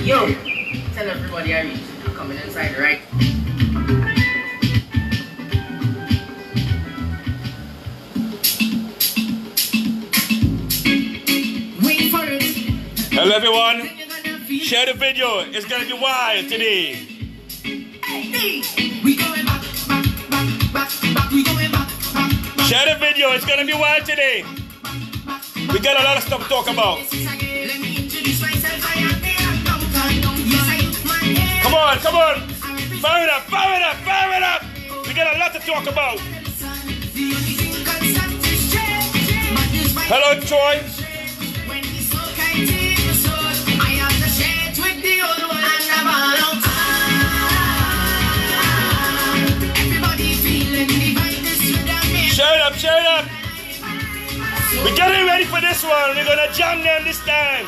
Yo, tell everybody I'm coming inside, right? Wait for it. Hello everyone. Share the video. It's gonna be wild today. We going back, we going back. Share the video. It's gonna be wild today. We got a lot of stuff to talk about. Come on, come on. Fire it up, fire it up, fire it up. We got a lot to talk about. Hello, Troy. Share it up, share it up. We're getting ready for this one. We're gonna jam them this time.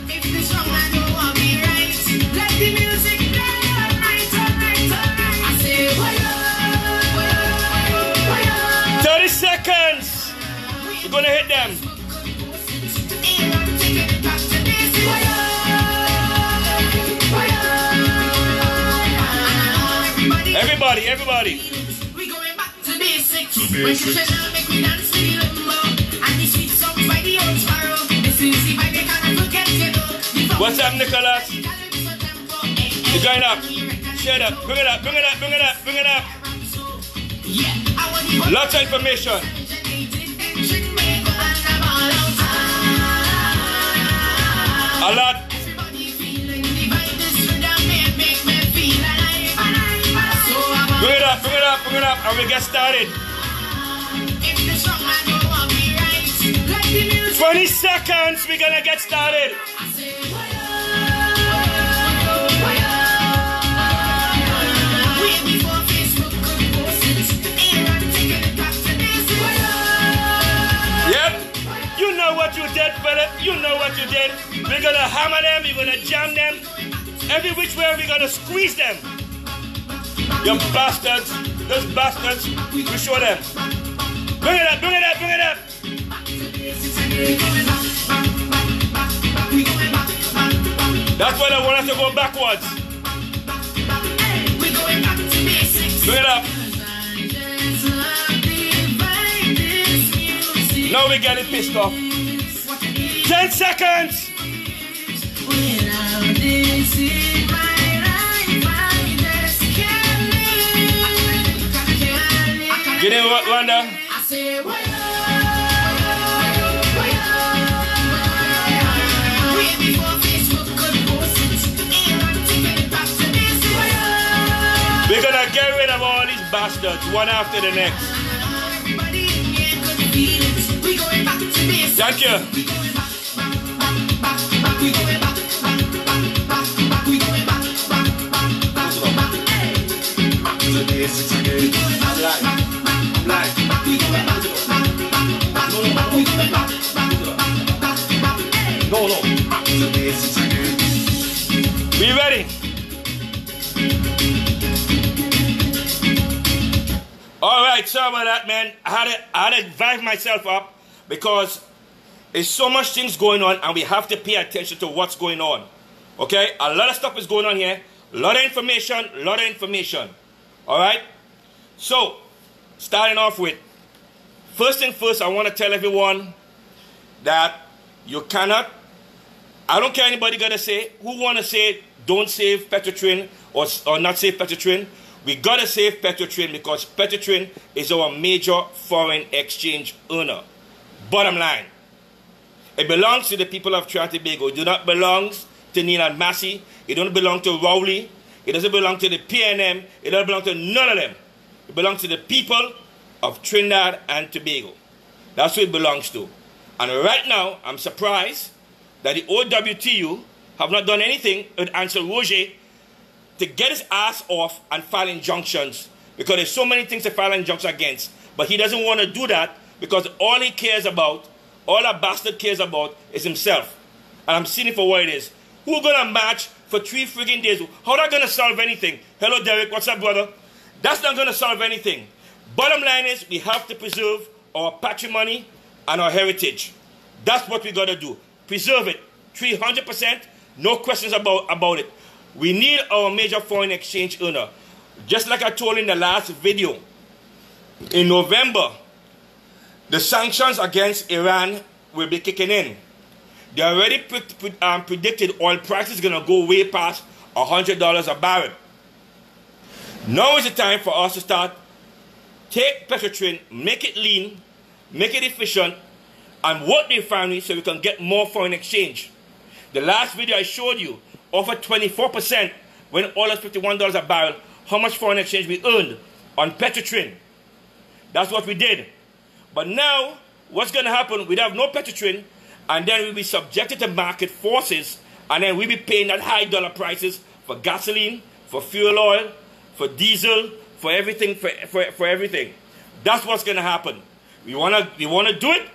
If the song I know I'll be right. Let the music play all night, all night, all night. I say, 30 seconds. We're gonna hit them. Everybody, everybody. We going back to basics. When you make me dance to the limbo. And the sweet songs by the old sparrow. This is the vibe they can't forget, you know. What's up, Nicholas? You're going up. Shut up. Bring it up, bring it up, bring it up, bring it up. Lots of information. A lot. Bring it up, bring it up, bring it up, and we get started. 20 seconds, we're gonna get started. Yep, you know what you did, Phillip. You know what you did. We're gonna hammer them, we're gonna jam them. Every which way we're gonna squeeze them. You bastards, those bastards, we show them. Bring it up, bring it up, bring it up. That's why I want us to go backwards. Bring it up. Now we're getting pissed off. 10 seconds. Get in, Wanda. We're gonna get rid of all these bastards, one after the next. Thank you. No. We ready? Alright, sorry about that, man. I had to revive myself up because there's so much things going on and we have to pay attention to what's going on. Okay? A lot of stuff is going on here. A lot of information. Alright? So, starting off with, first thing first, I want to tell everyone that you cannot, I don't care anybody gonna say, who want to say don't save Petrotrin or not save Petrotrin. We gotta save Petrotrin because Petrotrin is our major foreign exchange earner. Bottom line. It belongs to the people of Trinidad and Tobago. It does not belong to Neil and Massey. It don't belong to Rowley. It doesn't belong to the PNM. It doesn't belong to none of them. It belongs to the people of Trinidad and Tobago. That's who it belongs to. And right now, I'm surprised that the OWTU have not done anything with Ansel Roger to get his ass off and file injunctions, because there's so many things to file injunctions against. But he doesn't want to do that because all he cares about, all that bastard cares about is himself. And I'm seeing it for what it is. Who's going to march for 3 friggin' days? How that going to solve anything? Hello, Derek. What's up, brother? That's not going to solve anything. Bottom line is we have to preserve our patrimony and our heritage. That's what we got to do. Preserve it 300%, No questions about it. We need our major foreign exchange earner. Just like I told in the last video, in November, the sanctions against Iran will be kicking in. They already predicted oil prices going to go way past $100 a barrel. Now is the time for us to start, take Petrotrin, make it lean, make it efficient, and work the refinery so we can get more foreign exchange. The last video I showed you offered 24% when oil is $51 a barrel, how much foreign exchange we earned on Petrotrin. That's what we did. But now, what's going to happen? We'd have no Petrotrin, and then we'll be subjected to market forces, and then we'll be paying that high dollar prices for gasoline, for fuel oil, for diesel, for everything, for everything. That's what's going to happen. We wanna do it.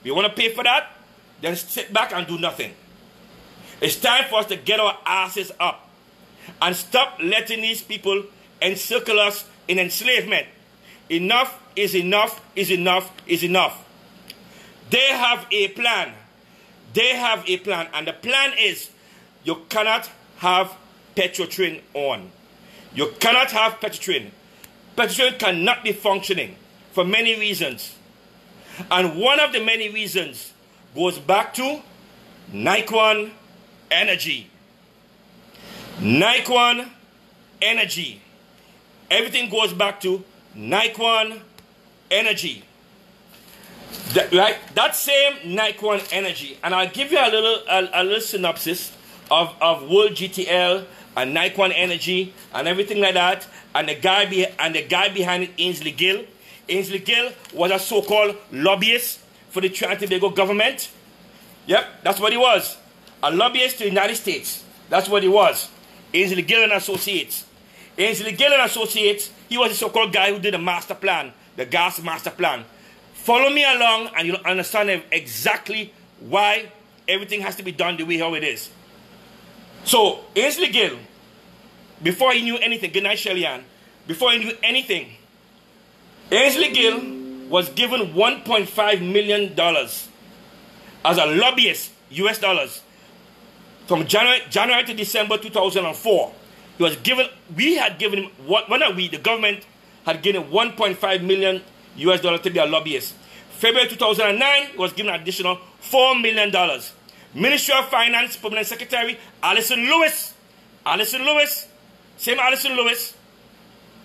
We want to pay for that. Then sit back and do nothing. It's time for us to get our asses up and stop letting these people encircle us in enslavement. Enough is enough is enough is enough. They have a plan. They have a plan. And the plan is you cannot have Petrotrin on. You cannot have Petrotrin. Petrotrin cannot be functioning for many reasons. And one of the many reasons goes back to Nikon Energy. Nikon Energy. Everything goes back to Nikon Energy. That same Nikon Energy, and I'll give you a little synopsis of World GTL and Nikon Energy and everything like that, and the guy behind it, Ainsley Gill. Ainsley Gill was a so-called lobbyist for the Trinidad and Tobago government. Yep, that's what he was. A lobbyist to the United States. That's what he was. Ainsley Gill and Associates. Ainsley Gill and Associates, he was the so-called guy who did the master plan, the gas master plan. Follow me along and you'll understand exactly why everything has to be done the way how it is. So, Ainsley Gill, before he knew anything, good night, Shelly-Ann, before he knew anything, Ainsley Gill was given $1.5 million as a lobbyist, US dollars, from January to December 2004. He was given, the government had given him $1.5 million US dollars to be a lobbyist. February 2009, he was given an additional $4 million. Ministry of Finance, Permanent Secretary, Alison Lewis. Alison Lewis, same Alison Lewis,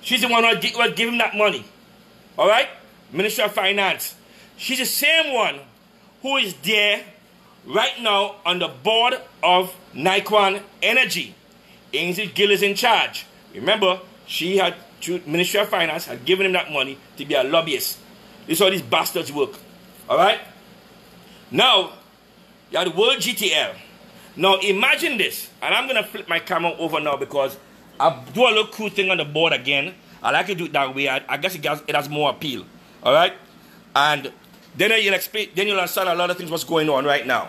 she's the one who was giving him that money. Alright? Ministry of Finance. She's the same one who is there right now on the board of Nikon Energy. Ainsley Gill is in charge. Remember, she had, Ministry of Finance had given him that money to be a lobbyist. This is how these bastards work. Alright? Now, you have the World GTL. Now, imagine this. And I'm going to flip my camera over now because I'll do a little cool thing on the board again. I like to do it that way. I guess it has more appeal. Alright? And then you'll understand a lot of things what's going on right now.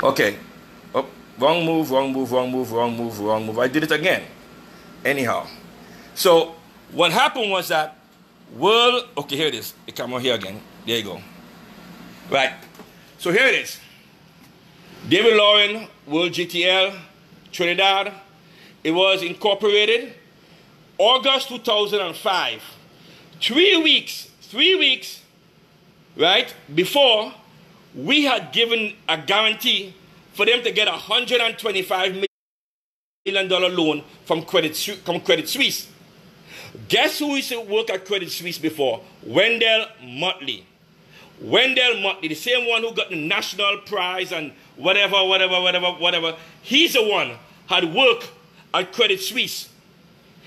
Okay. Oh, wrong move, wrong move, wrong move, wrong move, wrong move. I did it again. Anyhow. So, what happened was that okay, here it is. The camera here again. There you go. Right. So here it is. David Lauren, World GTL, Trinidad. It was incorporated August 2005. 3 weeks, right, before we had given a guarantee for them to get a $125 million loan from Credit Suisse. Guess who used to work at Credit Suisse before? Wendell Motley. Wendell Motley, the same one who got the national prize and whatever. He's the one had worked at Credit Suisse.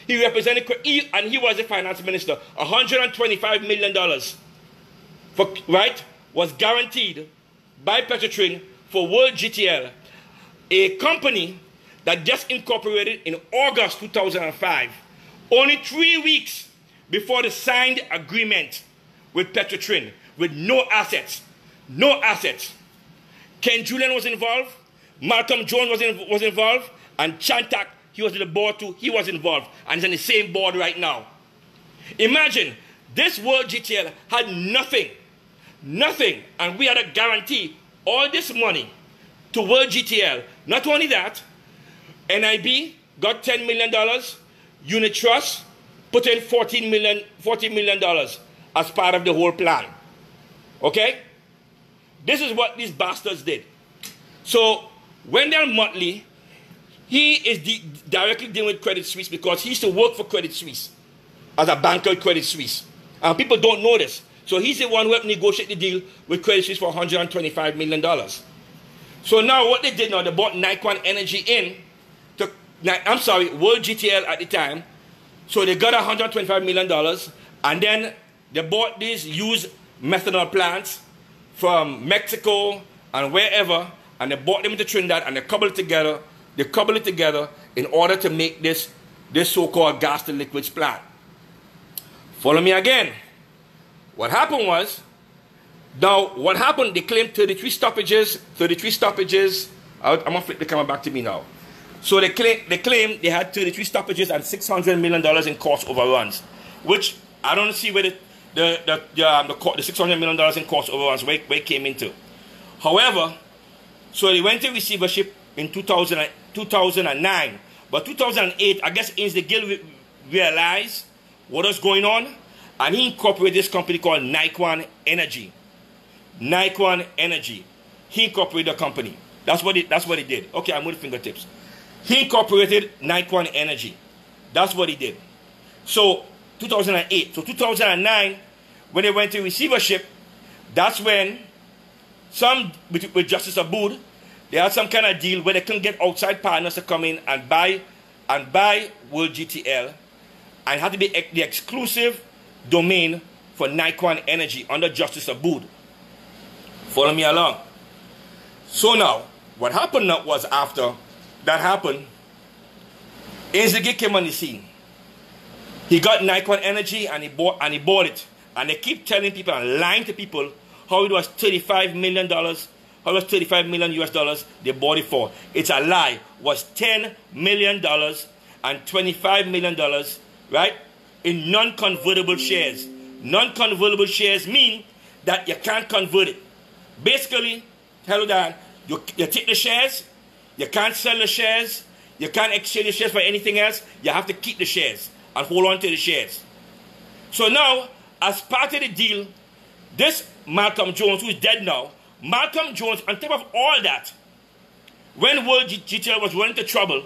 He represented, and he was the finance minister. $125 million was guaranteed by Petrotrin for World GTL, a company that just incorporated in August 2005. Only 3 weeks before the signed agreement with Petrotrin, with no assets. No assets. Ken Julian was involved. Malcolm Jones was involved. And Chantak, he was in the board too. He was involved. And he's on the same board right now. Imagine, this World GTL had nothing. Nothing. And we had a guarantee. All this money to World GTL. Not only that, NIB got $10 million. Unit Trust put in $14 million as part of the whole plan. Okay? This is what these bastards did. So, Wendell Motley, he is directly dealing with Credit Suisse because he used to work for Credit Suisse as a banker at Credit Suisse. And people don't know this. So he's the one who helped negotiate the deal with Credit Suisse for $125 million. So now what they did now, they bought Nikon Energy in to, World GTL at the time. So they got $125 million, and then they bought these used methanol plants from Mexico and wherever, and they bought them into Trinidad, and they coupled it together. They coupled it together in order to make this so-called gas to liquids plant. Follow me again. What happened was, they claimed 33 stoppages. I'm going to flip the camera back to me now. So they claimed they had 33 stoppages and $600 million in cost overruns, which I don't see where the $600 million in cost overruns where it came into. However, so they went to receivership in 2009. But 2008, I guess Ainsley Gill realized what was going on, and he incorporated this company called Nikon Energy. Nikon Energy. He incorporated the company. That's what he did. Okay, I'm with fingertips. He incorporated Nikon Energy. That's what he did. So 2008. So 2009, when they went to receivership, that's when with Justice Abood, they had some kind of deal where they couldn't get outside partners to come in and buy World GTL, and had to be the exclusive domain for Nikon Energy under Justice Abood. Follow me along. So now, what happened now was after that happened, Ainsley Gill came on the scene. He got Nikon Energy and he bought it. And they keep telling people and lying to people how it was $35 million, how it was $35 million US they bought it for. It's a lie. It was $10 million and $25 million, right? In non-convertible shares. Non-convertible shares mean that you can't convert it. Basically, hello Dan, you take the shares, you can't sell the shares, you can't exchange the shares for anything else, you have to keep the shares and hold on to the shares. So now, as part of the deal, this Malcolm Jones, who is dead now, Malcolm Jones, on top of all that, when World GTL was running into trouble,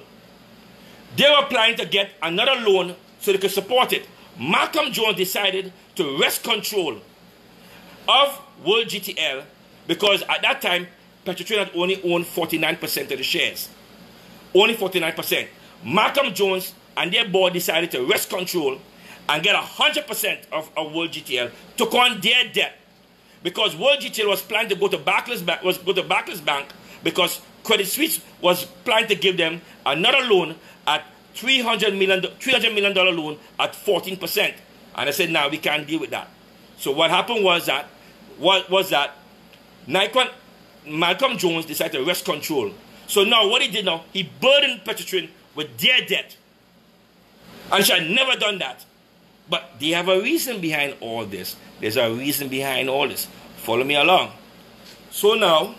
they were planning to get another loan so they could support it. Malcolm Jones decided to wrest control of World GTL because at that time, Petrotrin had only owned 49% of the shares. Only 49%. Malcolm Jones and their board decided to wrest control and get 100% of World GTL, took on their debt. Because World GTL was planning to go to Barclays Bank because Credit Suisse was planning to give them another loan at $300 million loan at 14%. And I said, "Now we can't deal with that." So what happened was that Malcolm Jones decided to wrest control. So now what he did now, he burdened Petrotrin with their debt. And she had never done that. But they have a reason behind all this. There's a reason behind all this. Follow me along. So now,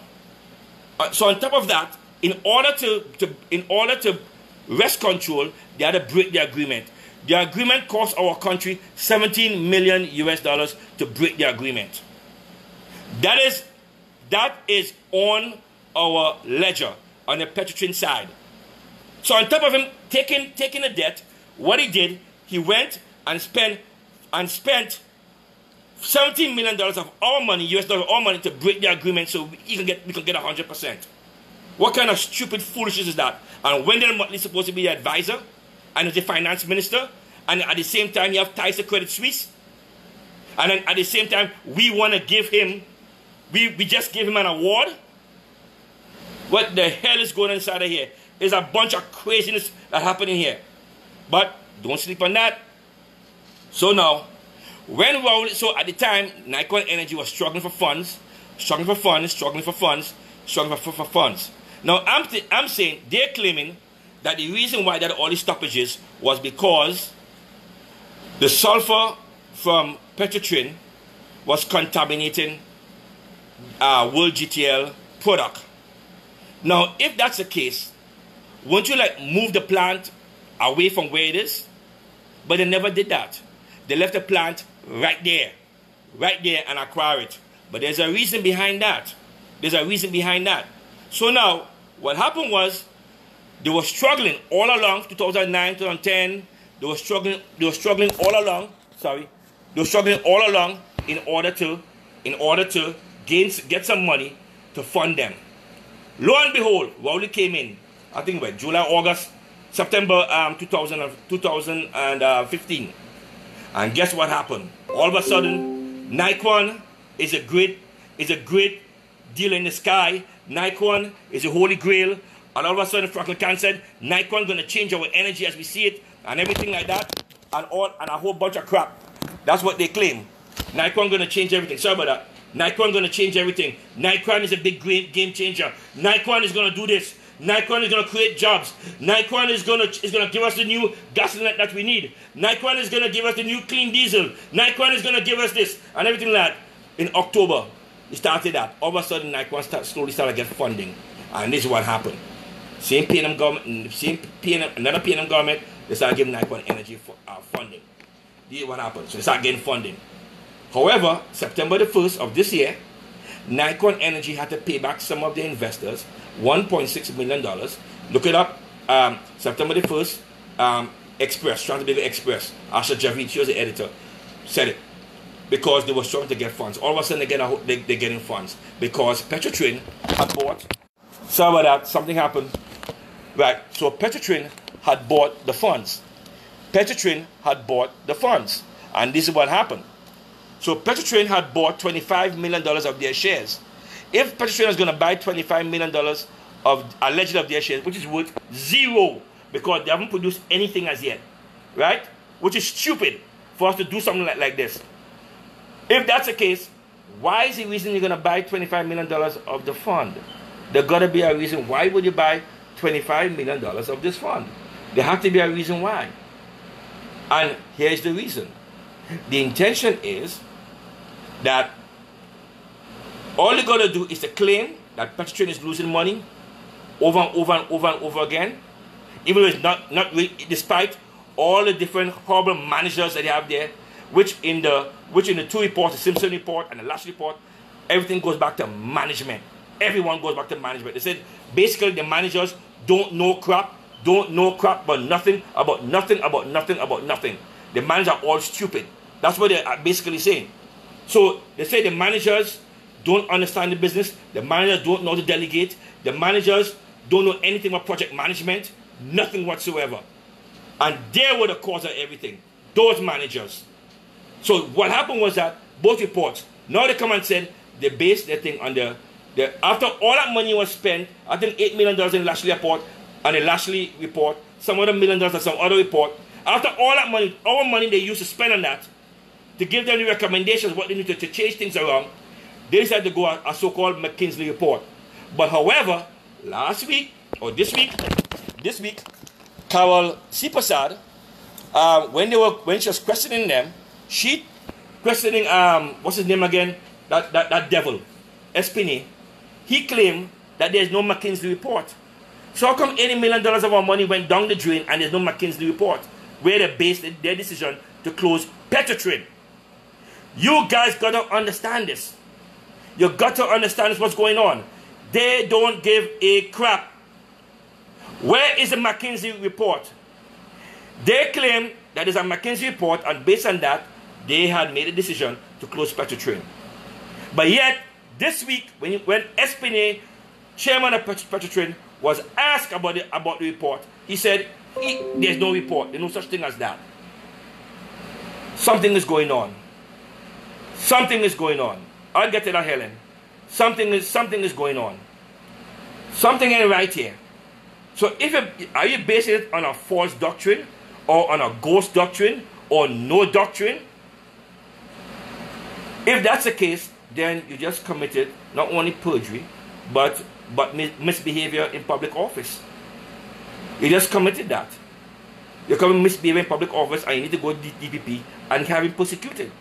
so on top of that, in order to wrest control, they had to break the agreement. The agreement cost our country $17 million US to break the agreement. That is on our ledger, on the Petrotrin side. So on top of him taking the debt, what he did, he went and spent $17 million of our money, US dollar, our money, to break the agreement so we can get 100%. What kind of stupid foolishness is that? And Wendell Motley is supposed to be the advisor and is the finance minister, and at the same time you have ties to Credit Suisse, and then at the same time we want to give him, we just gave him an award. What the hell is going on inside of here? There's a bunch of craziness that happening here. But don't sleep on that. So now, so at the time, Nikon Energy was struggling for funds. Now, I'm saying, they're claiming that the reason why there are all these stoppages was because the sulfur from Petrotrin was contaminating World GTL product. Now, if that's the case, won't you like move the plant away from where it is? But they never did that. They left the plant right there and acquire it. But there's a reason behind that. So now, what happened was, they were struggling all along, 2009, 2010. They were struggling all along. They were struggling all along in order to get some money to fund them. Lo and behold, Rowley came in, I think by July, August, September 2015. And guess what happened? All of a sudden, Nikon is a great deal in the sky. Nikon is a holy grail. And all of a sudden, Franklin Can said, Nikon going to change our energy as we see it, and everything like that, and a whole bunch of crap. That's what they claim. Nikon going to change everything. Sorry about that. Nikon going to change everything. Nikon is a big game changer. Nikon is going to do this. Nikon is going to create jobs. Nikon is going to give us the new gasoline that we need. Nikon is going to give us the new clean diesel. Nikon is going to give us this and everything like that. In October, it started that. All of a sudden, Nikon slowly started to get funding. And this is what happened. Same P&M government, another P&M government, they started giving Nikon energy funding. This is what happened. So they started getting funding. However, September the 1st of this year, Nikon Energy had to pay back some of their investors $1.6 million. Look it up. September the 1st, Express, Trans-Baby Express, Asha Javid, she was the editor, said it. Because they were struggling to get funds. All of a sudden, they're getting funds. Because Petrotrin had bought. Sorry about that. Something happened. Right. So Petrotrin had bought the funds. And this is what happened. So Petrotrin had bought $25 million of their shares. If Petrotrin is going to buy $25 million allegedly of their shares, which is worth zero, because they haven't produced anything as yet, right? Which is stupid for us to do something like this. If that's the case, why is the reason you're going to buy $25 million of the fund? There's got to be a reason. Why would you buy $25 million of this fund? There has to be a reason why. And here's the reason. The intention is that all you got to do is to claim that Petrotrin is losing money over and over again, even though it's not really, despite all the different horrible managers that they have there, which in the two reports, the Simpson report and the last report, everything goes back to management. Everyone goes back to management. They said basically the managers don't know crap about nothing. The managers are all stupid. That's what they're basically saying. So they say the managers don't understand the business. The managers don't know how to delegate. The managers don't know anything about project management. Nothing whatsoever. And they were the cause of everything. Those managers. So what happened was that both reports, now they come and said they based their thing on after all that money was spent, I think $8 million in Lashley report, and the Lashley report, some other $1 million on some other report. After all that money, our money they used to spend on that, to give them the recommendations, what they need to change things around, they decided to go a so-called McKinsey report. But however, this week, Carol C. Prasad, when she was questioning them, she questioning what's his name again? That devil, Espinay. He claimed that there's no McKinsey report. So how come $80 million of our money went down the drain and there's no McKinsey report where they based their decision to close Petrotrin? You guys gotta understand this. You got to understand what's going on. They don't give a crap. Where is the McKinsey report? They claim that there's a McKinsey report, and based on that, they had made a decision to close Petrotrin. But yet, this week, when Espinay, chairman of Petrotrin, was asked about the report, he said, there's no report. There's no such thing as that. Something is going on. Something is going on. I'll get to that, Helen. Something is going on. Something ain't right here. So are you basing it on a false doctrine, or on a ghost doctrine, or no doctrine? If that's the case, then you just committed not only perjury, but misbehavior in public office. You just committed that. You're committing misbehavior in public office, and you need to go to DPP and have him persecuted.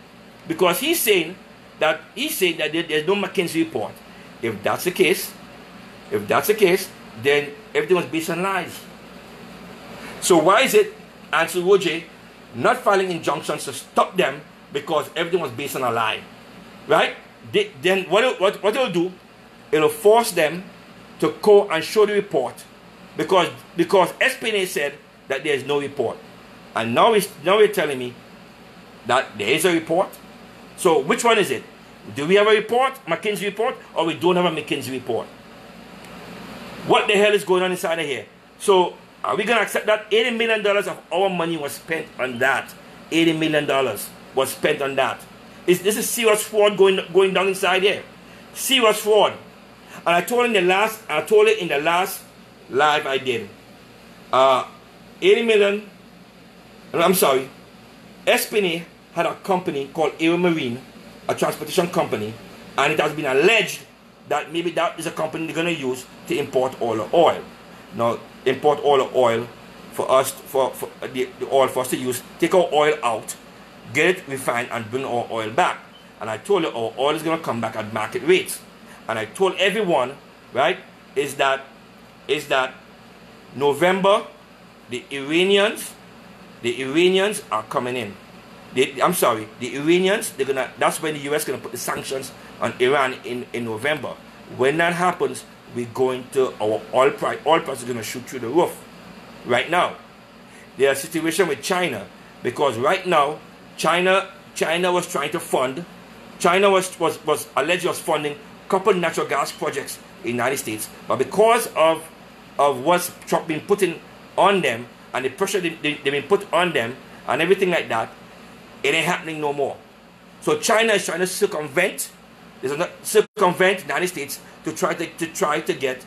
Because he's saying that there's no McKinsey report. If that's the case, then everything was based on lies. So why is it Ansel Roger not filing injunctions to stop them because everything was based on a lie? Right? Then what it'll do, it'll force them to go and show the report because SPNA said that there is no report. And now you're telling me that there is a report. So which one is it? Do we have a report, McKinsey report, or we don't have a McKinsey report? What the hell is going on inside of here? So are we going to accept that $80 million of our money was spent on that? $80 million was spent on that. This is serious fraud going down inside here. Serious fraud. And I told it in the last live I did. 80 million. I'm sorry. SPNA had a company called Aero Marine, a transportation company, and it has been alleged that maybe that is a company they're going to use to import all the oil. Now, import all the oil for us, for the oil for us to use, take our oil out, get it refined, and bring our oil back. And I told you our oil is going to come back at market rates. And I told everyone, right, is that November, the Iranians are coming in. The Iranians, that's when the US gonna put the sanctions on Iran in November. When that happens, we're going to our oil price is gonna shoot through the roof. Right now, there's a situation with China because right now, China was trying to fund. China was allegedly was funding a couple natural gas projects in the United States, but because of what's Trump been putting on them and the pressure they've been put on them and everything like that, it ain't happening no more. So China is trying to circumvent the United States to try to get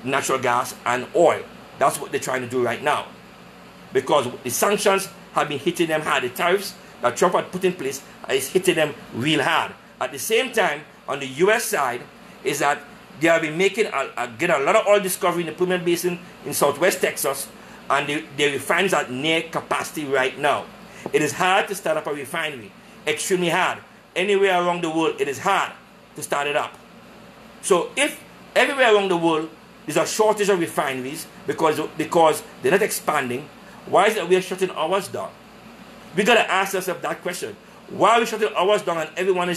natural gas and oil. That's what they're trying to do right now. Because the sanctions have been hitting them hard. The tariffs that Trump had put in place is hitting them real hard. At the same time, on the US side, is that they have been making getting a lot of oil discovery in the Permian Basin in southwest Texas, and the refineries are near capacity right now. It is hard to start up a refinery. Extremely hard. Anywhere around the world, it is hard to start it up. So if everywhere around the world there's a shortage of refineries because they're not expanding, why is it we are shutting ours down? We gotta ask ourselves that question. Why are we shutting ours down and everybody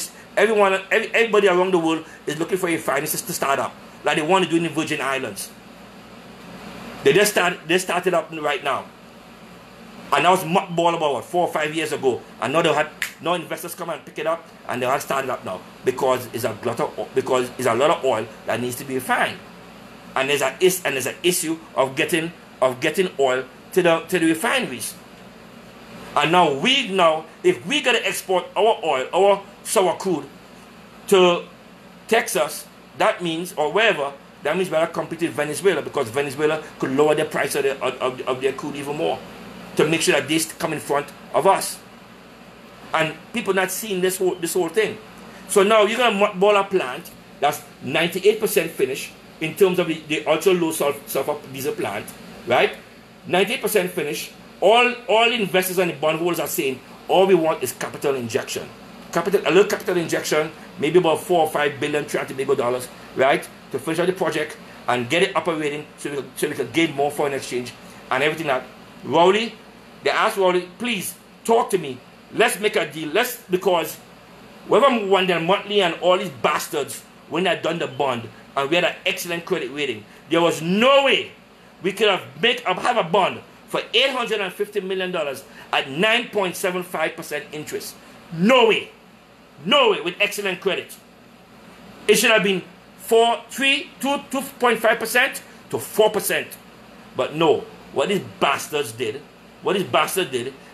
around the world is looking for refineries to start up like they want to do in the Virgin Islands? They started up right now. And that was mothballed about 4 or 5 years ago. And now investors come and pick it up and they have started up now because it's a lot of oil that needs to be refined. And there's an issue of getting oil to the refineries. And now if we gotta export our oil, our sour crude to Texas, that means, or wherever, that means we gotta compete with Venezuela because Venezuela could lower the price of their crude even more to make sure that they come in front of us. And people not seeing this whole thing. So now you're gonna mothball a plant that's 98% finished in terms of the ultra low sulfur diesel plant, right? 98% finished. All investors and the bond holders are saying all we want is capital injection. A little capital injection, maybe about $4 or $5 billion, $300 million, right? To finish out the project and get it operating so we can gain more foreign exchange and everything that. Rowley, they asked Rowley, please talk to me. Let's make a deal. Because whoever won their monthly and all these bastards when they had done the bond and we had an excellent credit rating, there was no way we could have a bond for $850 million at 9.75% interest. No way. No way with excellent credit. It should have been 2.5% to 4%. But no, what these bastards did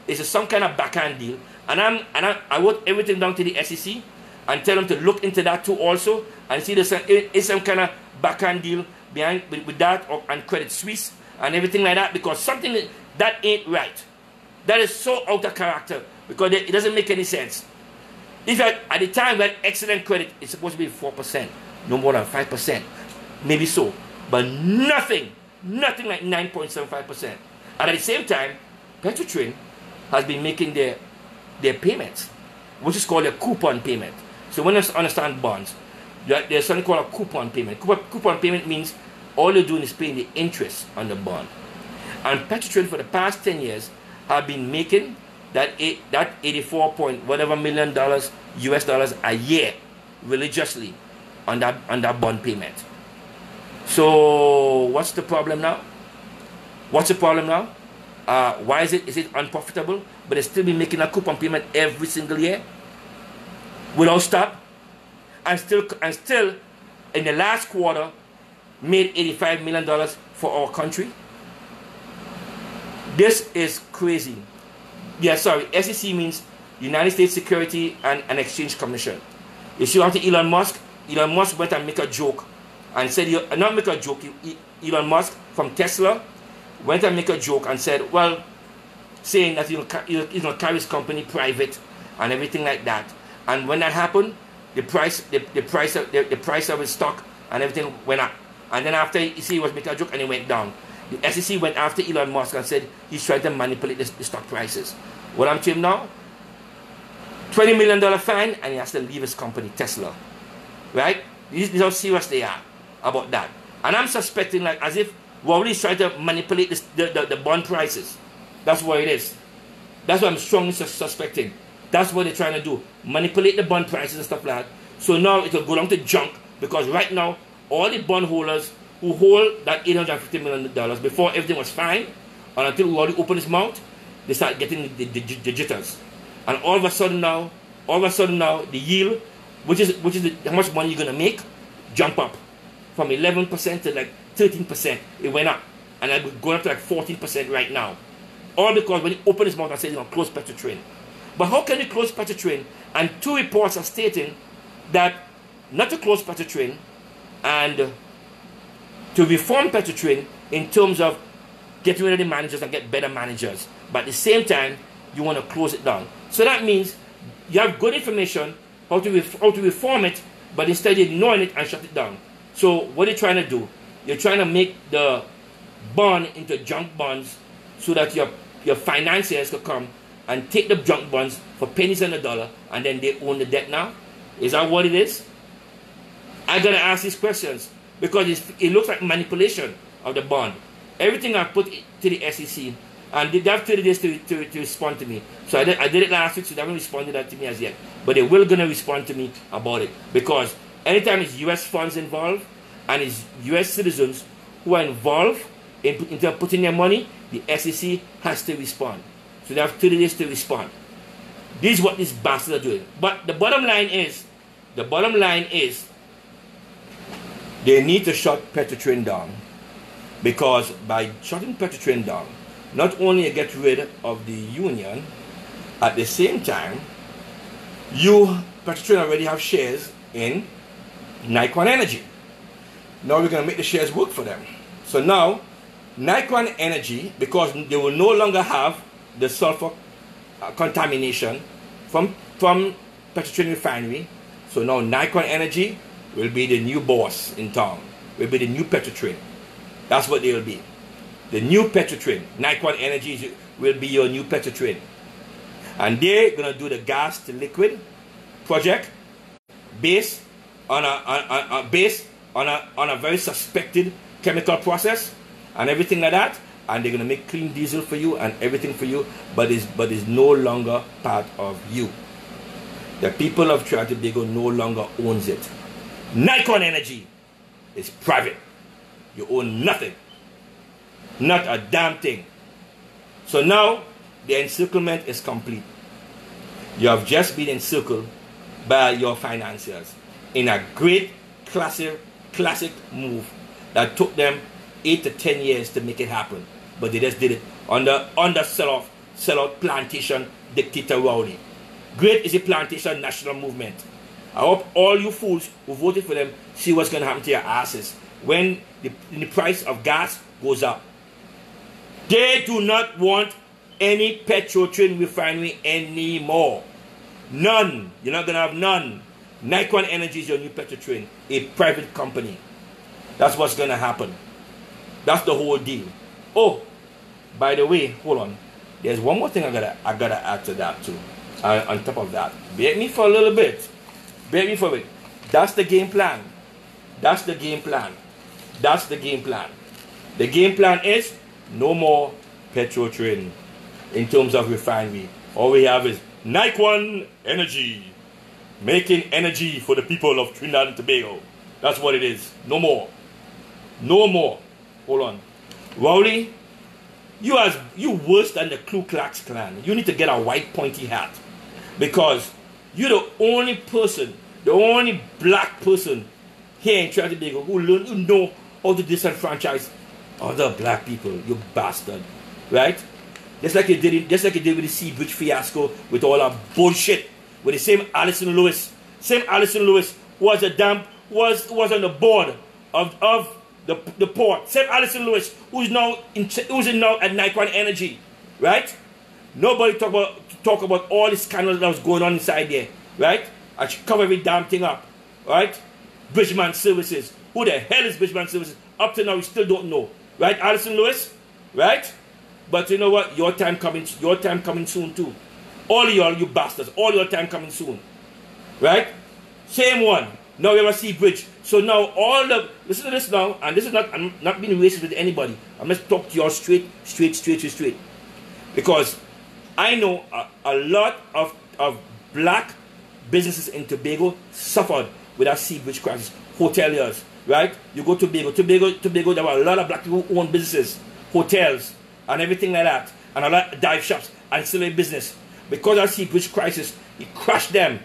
is some kind of backhand deal. And I wrote everything down to the SEC and tell them to look into that too also and see there's some kind of backhand deal behind with that and Credit Suisse and everything like that, because something that ain't right. That is so out of character because it doesn't make any sense. If at the time we had excellent credit, it's supposed to be 4%, no more than 5%, maybe so, but nothing like 9.75%. And at the same time, Petrotrin has been making their payments, which is called a coupon payment. So when you understand bonds, there's something called a coupon payment. Coupon payment means all you're doing is paying the interest on the bond. And Petrotrin for the past 10 years have been making that 84 point whatever million dollars US dollars a year religiously on that bond payment. So what's the problem now? What's the problem now? Why is it unprofitable? But they still be making a coupon payment every single year without stop, and still in the last quarter made $85 million for our country. This is crazy. Yeah, sorry. SEC means United States Security and Exchange Commission. You see, after Elon Musk went and make a joke and said, not make a joke, Elon Musk from Tesla went and make a joke and said, well, saying that he'll carry his company private and everything like that. And when that happened, the price of his stock and everything went up. And then after he was making a joke and it went down. The SEC went after Elon Musk and said he's trying to manipulate the stock prices. What I'm telling him now, $20 million fine, and he has to leave his company, Tesla. Right? This is how serious they are about that. And I'm suspecting, like, as if Wally is trying to manipulate the bond prices. That's what it is. That's what I'm strongly suspecting. That's what they're trying to do. Manipulate the bond prices and stuff like that. So now it will go down to junk, because right now, all the bond holders who hold that $850 million before everything was fine, and until Wally opened his mouth, they start getting the jitters. And all of a sudden now, the yield, which is how much money you're gonna make, jump up from 11% to like 13%. It went up, and it's going up to like 14% right now. All because when he opened his mouth and said he's gonna close Petrotrin. But how can you close Petrotrin? And two reports are stating that not to close Petrotrin and to reform Petrotrin in terms of getting rid of the managers and get better managers. But at the same time, you want to close it down. So that means you have good information how to reform it, but instead you're ignoring it and shut it down. So what are you trying to do? You're trying to make the bond into junk bonds so that your financiers can come and take the junk bonds for pennies on the dollar, and then they own the debt now? Is that what it is? I gotta ask these questions, because it looks like manipulation of the bond. Everything I put to the SEC, and they have 30 days to respond to me. So I did it last week, so they haven't responded that to me as yet. But they will gonna respond to me about it, because anytime it's US funds involved and it's US citizens who are involved in putting their money, the SEC has to respond. So they have 30 days to respond. This is what these bastards are doing. But the bottom line is, they need to shut Petrotrin down. Because by shutting Petrotrin down, not only you get rid of the union, at the same time, Petrotrin already have shares in Nikon Energy. Now we're going to make the shares work for them. So now, Nikon Energy, because they will no longer have the sulfur contamination from Petrotrin refinery, so now Nikon Energy will be the new boss in town, will be the new Petrotrin. That's what they will be. The new Petrotrin. Nikon Energy will be your new Petrotrin. And they're going to do the gas to liquid project based on a very suspected chemical process and everything like that. And they're going to make clean diesel for you and everything for you, but is no longer part of you. The people of Trinidad and Tobago no longer owns it. Nikon Energy is private. You own nothing. Not a damn thing. So now, the encirclement is complete. You have just been encircled by your financiers in a great classic move that took them 8 to 10 years to make it happen. But they just did it under sellout plantation dictator Rowley. Great is a plantation national movement. I hope all you fools who voted for them see what's going to happen to your asses when the price of gas goes up. They do not want any Petrotrin refinery anymore. None. You're not going to have none. Nikon Energy is your new Petrotrin, a private company. That's what's going to happen. That's the whole deal. Oh, by the way, hold on. There's one more thing I gotta add to that too. On top of that, bear me for a little bit. Bear me for it. That's the game plan. That's the game plan. That's the game plan. The game plan is no more petrol train in terms of refinery. All we have is Nike Energy, making energy for the people of Trinidad and Tobago. That's what it is. No more. No more. Hold on. Rowley, you worse than the Ku Klux Klan. You need to get a white pointy hat. Because you're the only person, the only black person here in Trinidad and Tobago who know how to disenfranchise other black people, you bastard. Right? Just like you did with the Sea Bridge fiasco, with all that bullshit, with the same Alison Lewis. Same Alison Lewis was on the board of the port. Same Alison Lewis who's now at Nike Energy. Right? Nobody talk about all the scandals that was going on inside there. Right? I should cover every damn thing up. Right? Bridgeman Services. Who the hell is Bridgeman Services? Up to now we still don't know. Right, Alison Lewis? Right? But you know what? Your time coming soon too. All of y'all, you bastards, all your time coming soon. Right? Same one. Now we have a Sea Bridge. So now listen to this now, and this is not, I'm not being racist with anybody. I'm just talking to y'all straight. Because I know a lot of black businesses in Tobago suffered with that Sea Bridge crisis. Hoteliers, right? You go to Tobago, there were a lot of black people who own businesses, hotels, and everything like that, and a lot of dive shops, and still in business. Because of the Sea Bridge crisis, it crashed them.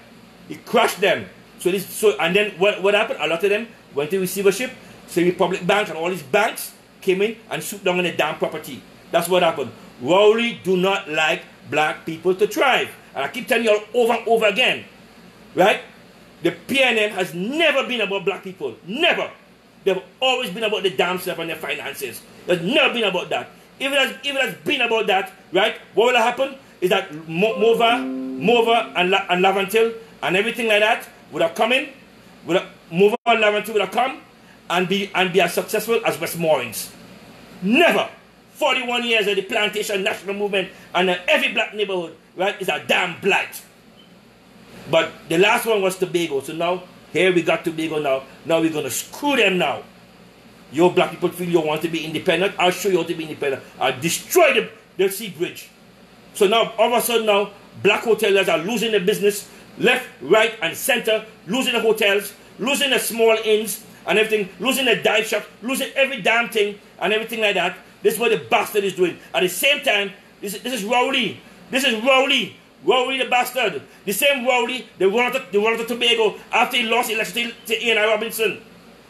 And then what happened? A lot of them went to receivership. Semi Public Bank and all these banks came in and swooped down on the damn property. That's what happened. Rowley do not like black people to thrive. And I keep telling you all over and over again. Right? The PNM has never been about black people. Never. They've always been about the damn self and their finances. There's never been about that. If it has been about that, right, what will happen is that Mova and Lavantil and everything like that would have come in, Mova and Lavantil would have come and be as successful as Westmoreans. Never. 41 years of the plantation national movement and every black neighborhood, right, is a damn blight. But the last one was Tobago. So now, here we got Tobago now. Now we're going to screw them now. Your black people feel you want to be independent. I'll show you how to be independent. I'll destroy the Sea Bridge. So now, all of a sudden now, black hoteliers are losing their business. Left, right, and center. Losing the hotels. Losing the small inns and everything. Losing the dive shops. Losing every damn thing and everything like that. This is what the bastard is doing. At the same time, this is Rowley. This is Rowley. Rowley the bastard. The same Rowley, the one of Tobago, after he lost the election to Ian Robinson.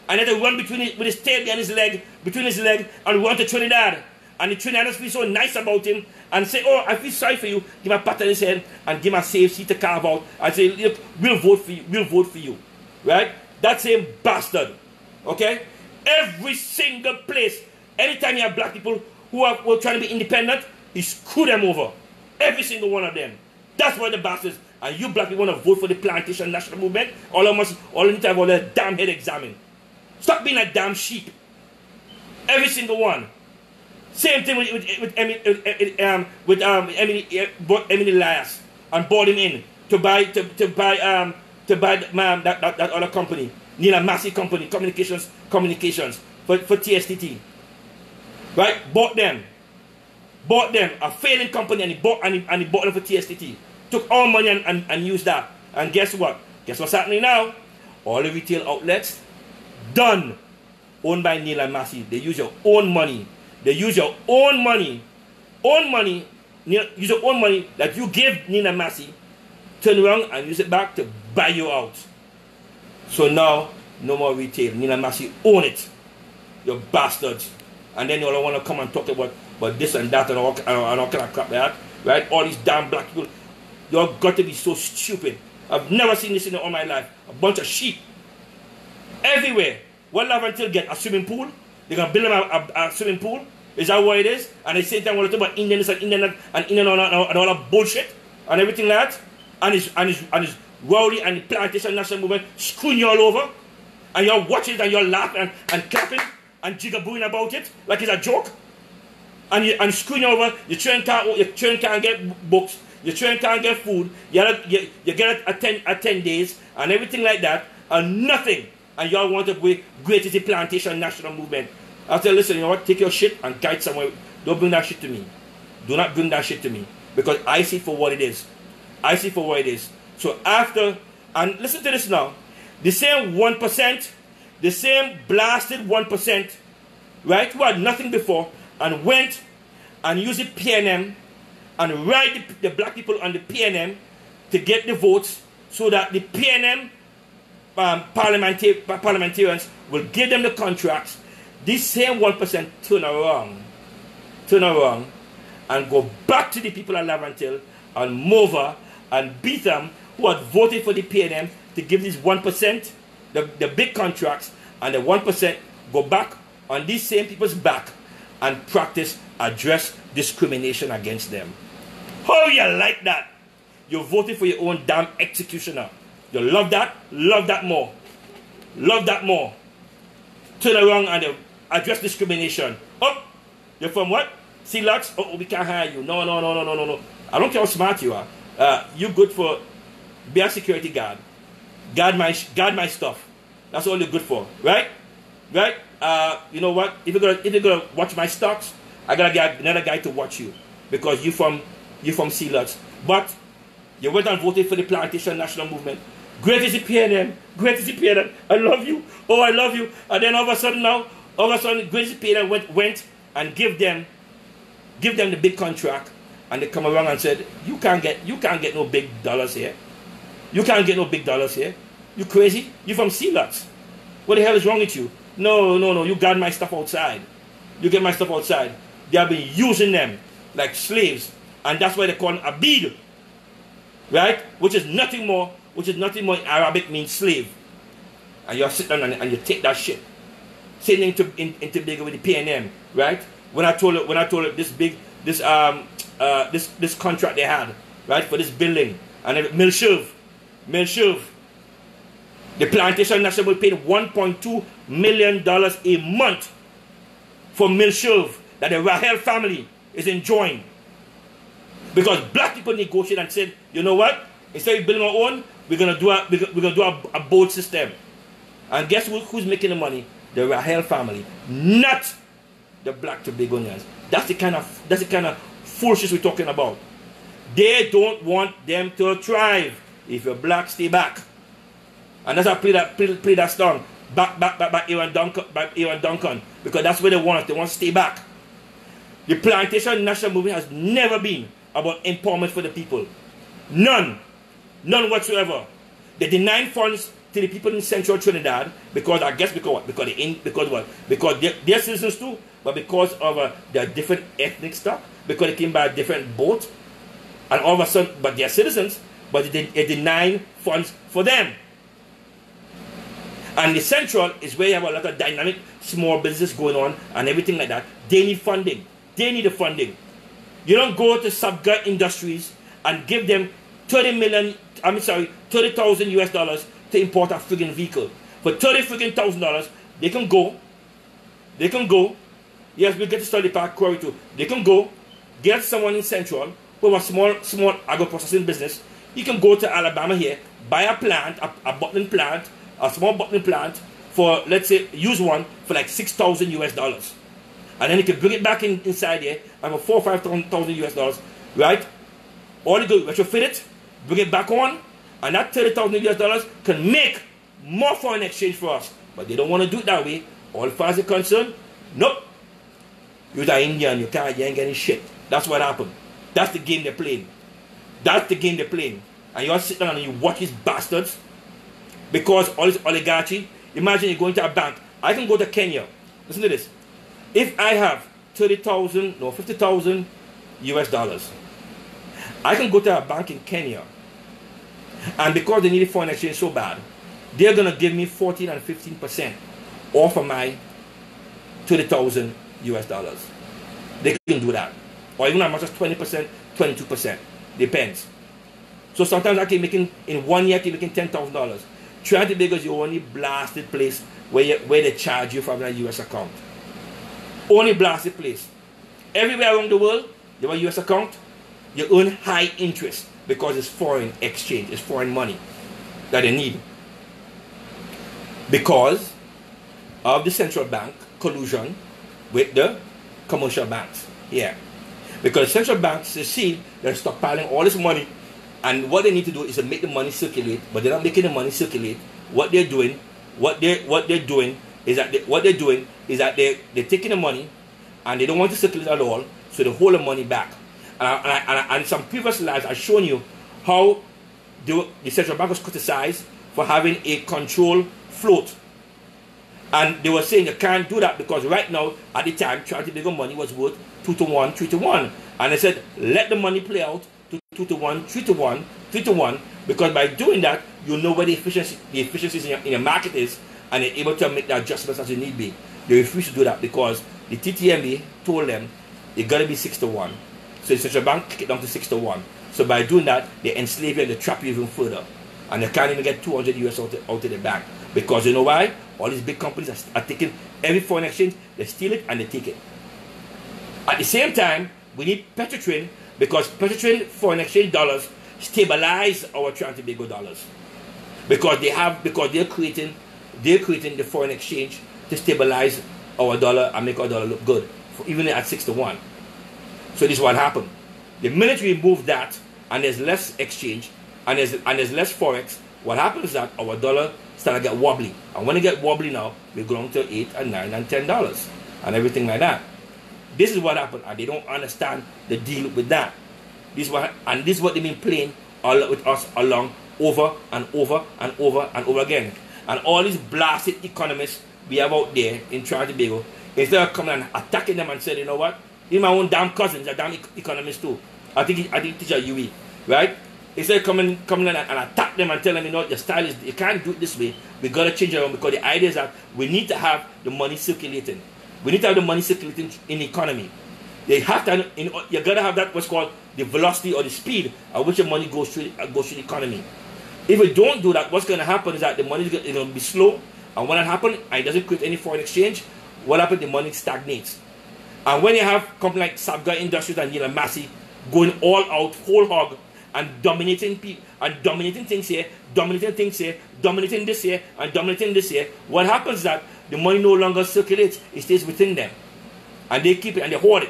And then to run with his tail behind his leg, between his leg, and run to Trinidad. And the Trinidaders feel so nice about him and say, oh, I feel sorry for you. Give him a pat on his head and give him a safe seat to carve out and say, look, we'll vote for you. Right? That same bastard. Okay? Every single place, anytime you have black people who are trying to be independent, he screw them over. Every single one of them. That's why the bastards, and you black people want to vote for the plantation national movement, all you need to have all their damn head examined. Stop being a damn sheep. Every single one. Same thing with Emily Elias and bought him in to buy that other company, Nila Massey Company, communications for TSTT. Right? Bought them, a failing company, and he bought them for TSTT. Took all money and used that. And guess what? Guess what's happening now? All the retail outlets, done. Owned by Neil and Massey. They use your own money. They use your own money. Use your own money that you give Neil and Massey. Turn around and use it back to buy you out. So now, no more retail. Neil and Massey own it. You bastards. And then you all want to come and talk about this and that and all kind of crap like that. Right? All these damn black people. You've got to be so stupid. I've never seen this in all my life. A bunch of sheep. Everywhere. What Lavantil get? A swimming pool? They're going to build them a swimming pool? Is that what it is? And they say they want to talk about Indians and Indian and all that bullshit and everything like that. And it's Rowley and the plantation national movement screwing you all over. And you're watching it and you're laughing and clapping and jigabooing about it like it's a joke. And screwing you over. Your children can't get books. Your children can't get food. You get it at 10 days and everything like that. And nothing and y'all want to be great as the plantation national movement. I said, listen, you know what? Take your shit and guide somewhere. Don't bring that shit to me. Do not bring that shit to me. Because I see for what it is. I see for what it is. So after, and listen to this now. The same 1%, the same blasted 1%, right, who had nothing before, and went and used the PNM and write the black people on the PNM to get the votes so that the PNM parliamentarians will give them the contracts. This same 1% turn around and go back to the people at Lavantil and Mova and beat them who had voted for the PNM to give these 1% the big contracts, and the 1% go back on these same people's back and practice address discrimination against them. How you like that? You voted for your own damn executioner. You love that? Love that more. Love that more. Turn around and address discrimination. Oh, you're from what? Sea-Lux? Oh, we can't hire you. No. I don't care how smart you are. You good for be a security guard. Guard my stuff. That's all you're good for, right? Right? You know what? If you're gonna watch my stocks, I gotta get another guy to watch you because you from Sea-Lux. But you went and voted for the Plantation National Movement. Great is the PNM. Great is the PNM. I love you. Oh, I love you. And then all of a sudden, great is the PNM went and give them the big contract, and they come around and said, you can't get no big dollars here. You can't get no big dollars here. You crazy? You from Sea-Lux. What the hell is wrong with you? No. You got my stuff outside. You get my stuff outside. They have been using them like slaves, and that's why they call them abid, right? Which is nothing more in Arabic means slave. And you sit down and you take that shit. Same thing into bigger with the PNM, right? When I told it this contract they had, right, for this building, and Milshuv, the Plantation National will pay $1.2 million a month for Milshuv that the Rahel family is enjoying. Because black people negotiated and said, you know what? Instead of building our own, we're gonna do a board system. And guess who's making the money? The Rahel family, not the black Tobagonians. That's the kind of foolishness we're talking about. They don't want them to thrive. If you're black, stay back. And that's how I play that song. Back by Aaron Duncan. Because that's where they want us. They want to stay back. The Plantation National Movement has never been about empowerment for the people. None whatsoever. They denied funds to the people in Central Trinidad because they're citizens too, but because of their different ethnic stuff, because they came by a different boat, and all of a sudden, but they're citizens, but they deny funds for them. And the Central is where you have a lot of dynamic small business going on and everything like that. They need funding. They need the funding. You don't go to Subgut Industries and give them $30,000 US to import a friggin' vehicle. For $30,000, they can go. Yes, we get to study park quarry too. They can go get someone in Central who have a small agro-processing business. He can go to Alabama here, buy a plant, a bottling plant, a small bottling plant for, let's say, use one for like $6,000 US. And then he can bring it back inside here and for $4,000 or $5,000 US, right? All you do is retrofit it, bring it back on, and that $30,000 US can make more foreign exchange for us. But they don't want to do it that way. All far as they're concerned, nope. You're the Indian, you ain't getting shit. That's what happened. That's the game they're playing. And you all sit down and you watch these bastards. Because all this oligarchy, imagine you're going to a bank. I can go to Kenya. Listen to this. If I have $50,000 US, I can go to a bank in Kenya. And because they need foreign exchange so bad, they're going to give me 14 and 15% off of my $30,000 US. They can do that. Or even as much as 20%, 22%. Depends. So sometimes I can making, in 1 year, I can making $10,000. Trinidad and Tobago is the only blasted place where they charge you from a US account. Only blasted place. Everywhere around the world, you have a US account, you earn high interest because it's foreign exchange, it's foreign money that they need. because of the central bank collusion with the commercial banks. Yeah. Because central banks, you see, they're stockpiling all this money, and what they need to do is to make the money circulate, but they're not making the money circulate. What they're doing is that they're taking the money, and they don't want to circulate at all, so they hold the money back. And some previous slides I've shown you how the central bank was criticized for having a control float. And they were saying you can't do that because right now, at the time, trying to make money was worth 2 to 1, 3 to 1. And they said, let the money play out to 2 to 1, 3 to 1, 3 to 1, because by doing that, you know where the efficiencies in your market is, and you're able to make the adjustments as you need be. They refused to do that because the TTMB told them it got to be 6 to 1. So the central bank kicked it down to 6 to 1. So by doing that, they enslave you and they trap you even further. And they can't even get 200 US out of the bank. Because you know why? All these big companies are taking every foreign exchange, they steal it and they take it. At the same time, we need Petrotrin, because Petrotrin foreign exchange dollars stabilize our Trinidad and Tobago dollars. Because they're creating the foreign exchange to stabilize our dollar and make our dollar look good, even at 6 to 1. So this is what happened. The minute we move that and there's less exchange and there's less forex, what happens is that our dollar starts to get wobbly. And when it get wobbly now, we're going to $8 and $9 and $10 and everything like that. This is what happened, and they don't understand the deal with that. This is what they've been playing with us along over and over and over and over again. And all these blasted economists we have out there in Trinidad and Tobago, instead of coming and attacking them and saying, you know what, even my own damn cousins are damn economists too. I think teacher UE, right? Instead of coming in and attack them and tell them, you know, your style is, you can't do it this way. We got to change it around, because the idea is that we need to have the money circulating. We need to have the money circulating in the economy. You have to, you got to have that what's called the velocity or the speed at which the money goes through the economy. If we don't do that, what's going to happen is that the money is going to be slow, and when that happens and it doesn't create any foreign exchange, what happens? The money stagnates. And when you have companies like Sabga Industries and Neil Massey going all out, whole hog, and dominating people, and dominating things here, dominating this here, and dominating this here, what happens is that the money no longer circulates, it stays within them. And they keep it and they hoard it.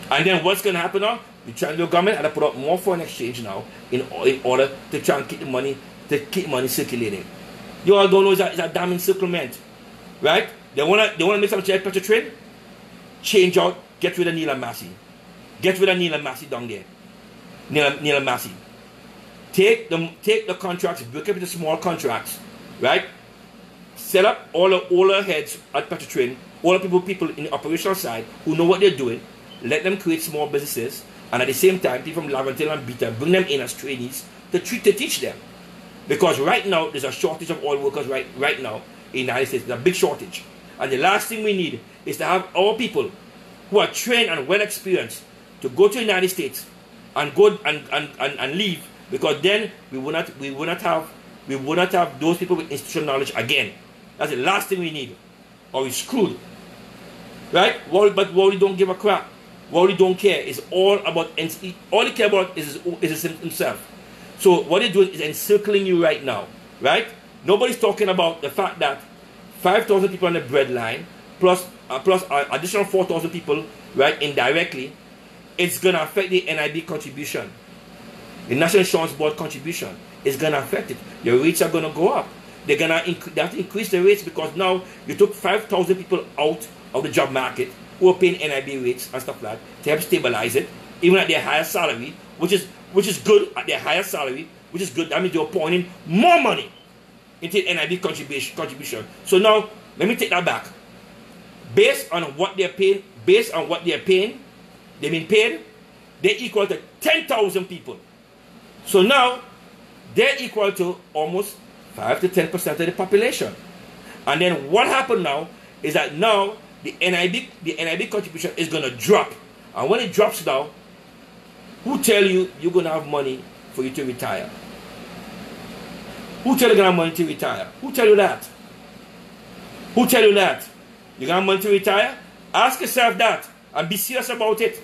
And then what's going to happen now? The Challenor government had to put up more foreign exchange now in order to try and keep the money, circulating. You all don't know it's a damn encirclement. Right? They wanna make some change Petrotrin, change out, get rid of Neil Massey. Get rid of Neil Massey down there. Neil Massey. Take the contracts, break up into small contracts, right? Set up all the heads at Petrotrin, all the people in the operational side who know what they're doing. Let them create small businesses, and at the same time, people from Lavantil and Beta, bring them in as trainees to teach them. Because right now, there's a shortage of oil workers right now in the United States. There's a big shortage. And the last thing we need is to have our people who are trained and well experienced to go to the United States and go and leave, because then we will not have those people with institutional knowledge again. That's the last thing we need, or we're screwed. Right? But Wally don't give a crap. Wally don't care. It's all about, all he cares about is himself. So what they're doing is encircling you right now. Right? Nobody's talking about the fact that 5,000 people on the bread line plus additional 4,000 people, right, indirectly, it's going to affect the NIB contribution. The National Insurance Board contribution is going to affect it. Your rates are going to go up. They have to increase the rates, because now you took 5,000 people out of the job market who are paying NIB rates and stuff like that to help stabilize it, even at their higher salary, which is good at their higher salary, which is good. That means you're pouring in more money into NIB contribution. So now, let me take that back. Based on what they're paying, they've been paid, they're equal to 10,000 people. So now, they're equal to almost 5 to 10% of the population. And then what happened now is that now the NIB contribution is going to drop. And when it drops now, who tell you you're going to have money for you to retire? Who tell you you're going to have money to retire? Who tell you that? Who tell you that? You're going to have money to retire? Ask yourself that and be serious about it.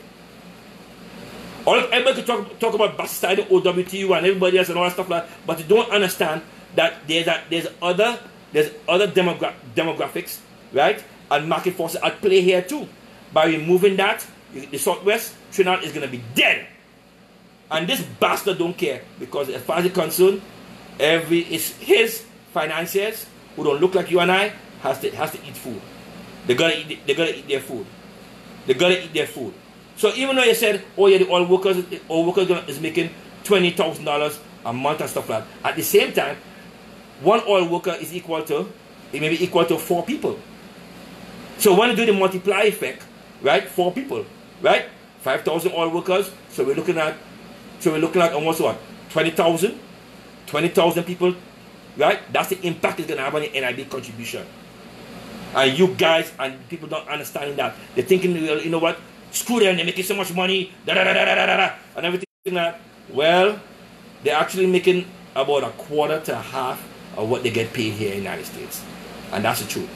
Everybody can talk about Bastide, OWTU and everybody else and all that stuff like that, but you don't understand that there's other there's other demographics, right, and market forces at play here too. By removing that, the Southwest Trinidad is going to be dead. And this bastard don't care, because as far as it's concerned, it's his financiers who don't look like you and I has to eat food. They gotta eat their food. They gotta eat their food. So even though you said, oh yeah, the oil workers is making $20,000 a month and stuff like that, at the same time, one oil worker is equal to 4 people. So when you do the multiply effect, right, 4 people, right, 5,000 oil workers. So we're looking at almost what, 20,000 people, right? That's the impact it's gonna have on the NIB contribution. And you guys and people don't understand that. They're thinking, you know what? Screw them, they're making so much money, and everything like that. Well, they're actually making about a quarter to a half of what they get paid here in the United States. And that's the truth.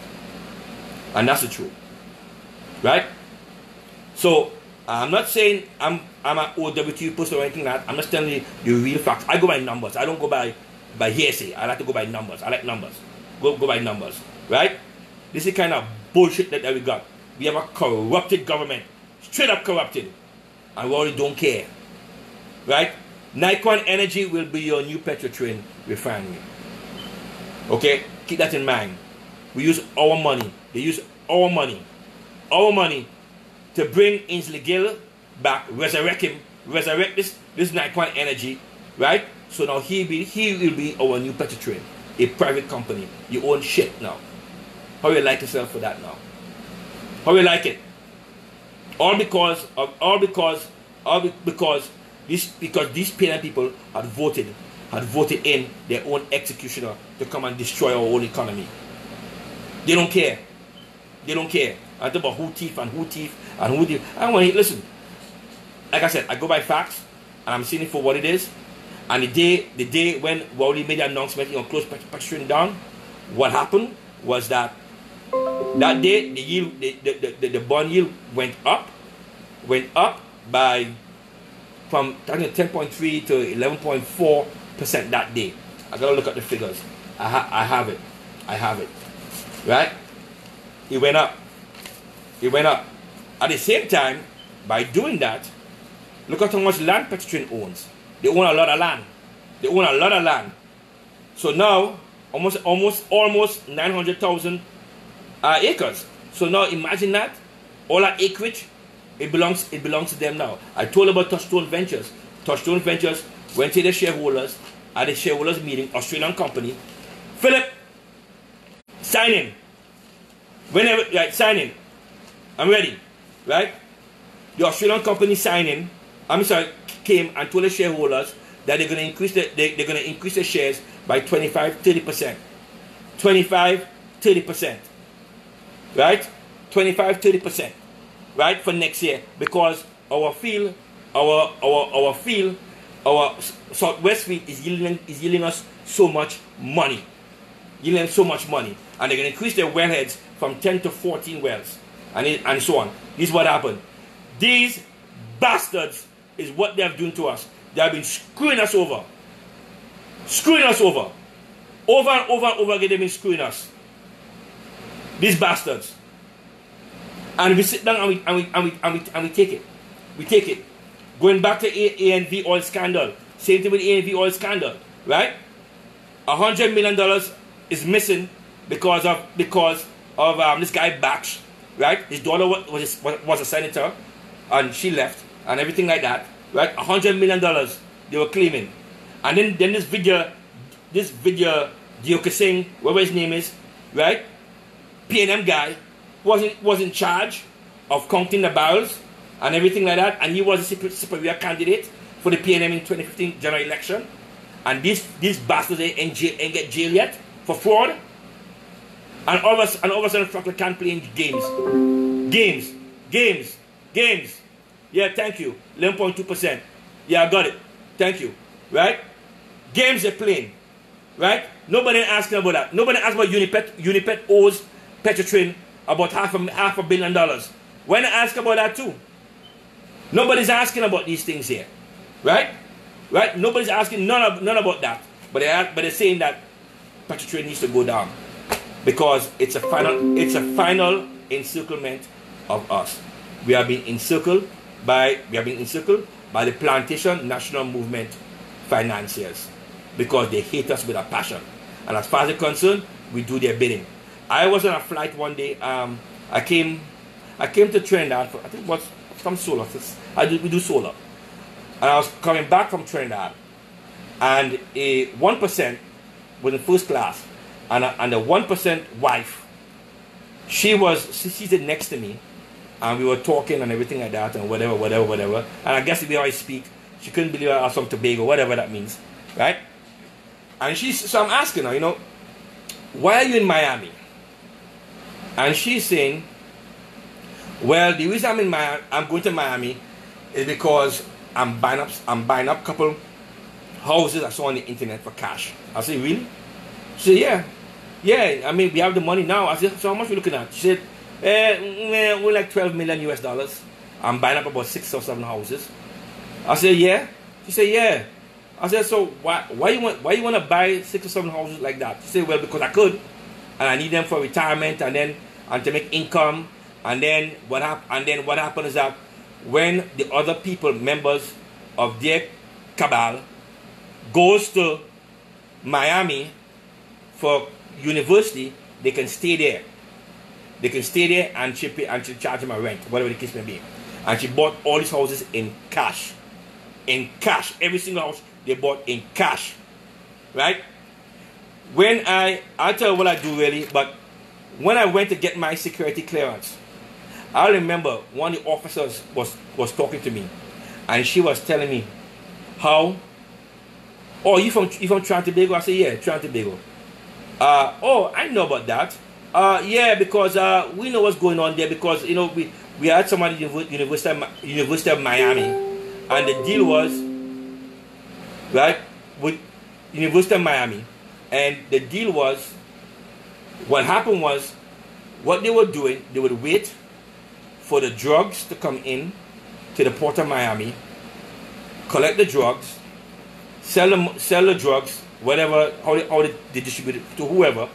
And that's the truth. Right? So, I'm not saying I'm an OWT person or anything like that. I'm just telling you the real facts. I go by numbers. I don't go by hearsay. I like to go by numbers. I like numbers. Go by numbers. Right? This is the kind of bullshit that we got. We have a corrupted government. Straight up corrupted. And we already don't care. Right? Nikon Energy will be your new petrotrain refinery. Okay? Keep that in mind. We use our money. They use our money. Our money to bring Ainsley Gill back, resurrect him, resurrect this Nikon Energy, right? So now he will be our new petrotrain, a private company. You own shit now. How you like yourself for that now? How you like it? All because these PNM people had voted in their own executioner to come and destroy our own economy. They don't care. They don't care. I talk about who thief and who thief and who thief. I want to listen. Like I said, I go by facts and I'm seeing it for what it is. And the day when Wally made the announcement on close petrotrain down, what happened was that day the yield, the bond yield went up by from 10.3 to 11.4% that day. I gotta look at the figures. I have it. Right? It went up. At the same time, by doing that, look at how much land petrotrain owns. They own a lot of land. So now, almost 900,000 acres. So now imagine that. All that acreage, it belongs to them now. I told about Touchstone Ventures. Touchstone Ventures went to the shareholders at the shareholders meeting, Australian company. Phillip, sign in. Whenever, right, sign in. I'm ready, right? The Australian company came and told the shareholders that they're going to increase the shares by 25-30%. 25-30%. Right? 25-30%. Right, for next year, because our Southwest field is yielding us so much money. And they're going to increase their wellheads from 10 to 14 wells. And so on. This is what happened. These bastards is what they have done to us. They have been screwing us over. Over and over again, they've been screwing us. These bastards. And we sit down and we take it. We take it. Going back to ANV oil scandal. Same thing with ANV oil scandal. Right? $100 million is missing because of this guy Batch. Right? His daughter was a senator and she left and everything like that. Right? $100 million they were claiming. And then this video Dioka Singh, whatever his name is, right? PNM guy was in charge of counting the barrels and everything like that, and he was a superior candidate for the PNM in 2015 general election. And these bastards ain't get jail yet for fraud. And all of a sudden Franklin can't play in games. Yeah, thank you. 11.2%. Yeah, I got it. Thank you. Right? Games are playing. Right? Nobody asking about that. Nobody asked about Unipet owes Petrotrain about half a billion dollars. When I ask about that too? Nobody's asking about these things here. Right? Right? Nobody's asking none about that. But they're saying that Petrotrain needs to go down. because it's a final encirclement of us. We have been encircled by the plantation national movement financiers, because they hate us with a passion, and as far as they're concerned, we do their bidding. I was on a flight one day. I came to Trinidad for, I think, what's some solar. We do solar, and I was coming back from Trinidad, and a 1% was in first class, and the 1% wife, she seated next to me, and we were talking and everything like that, and whatever. And I guess if we always speak, she couldn't believe I was from Tobago, whatever that means, right? And so I'm asking her, why are you in Miami? And she's saying, well, the reason I'm going to Miami is because I'm buying up a couple houses I saw on the internet for cash. I said, really? She said, yeah. I mean, we have the money now. I said, so how much are we looking at? She said, we're like $12 million US. I'm buying up about 6 or 7 houses. I said, yeah. She said, yeah. I said, so why you want to buy 6 or 7 houses like that? She said, well, because I could, and I need them for retirement, and to make income. And then what happened is that when the other people, members of their cabal, goes to Miami for university, they can stay there. They can stay there and she charge them a rent, whatever the case may be. And she bought all these houses in cash. In cash. Every single house they bought in cash. Right? When I'll tell you what I do really, but when I went to get my security clearance, I remember one of the officers was talking to me, and she was telling me how, oh, you from Trinidad and Tobago? I said, yeah, Trinidad and Tobago. Oh, I know about that. Yeah, because we know what's going on there, because we had somebody at the University of Miami, and the deal was, right, with University of Miami, and the deal was, what happened was, what they were doing, they would wait for the drugs to come in to the port of Miami, collect the drugs, sell the drugs, whatever, how they distribute it to whoever,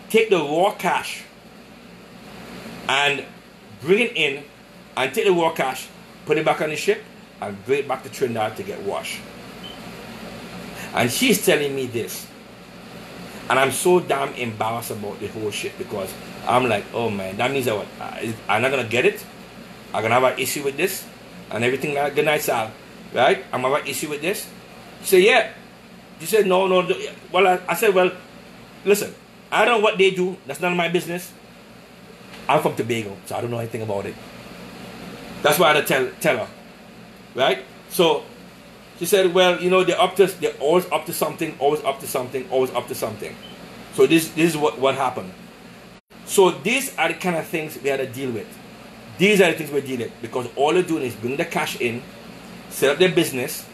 take the raw cash and bring it in, and take the raw cash, put it back on the ship, and bring it back to Trinidad to get washed. And she's telling me this, and I'm so damn embarrassed about the whole shit, because I'm like, oh man, that means that I'm not gonna get it. I'm gonna have an issue with this and everything. Like, good night, Sal. Right? I'm gonna have an issue with this. She said, yeah. She said, no. Well, I said, well, listen, I don't know what they do. That's none of my business. I'm from Tobago, so I don't know anything about it. That's why I had to tell her. Right? So she said, well, they're always up to something, always up to something, always up to something. So this is what happened. So these are the kind of things we had to deal with. These are the things we're dealing with, because all they're doing is bring the cash in, set up their business,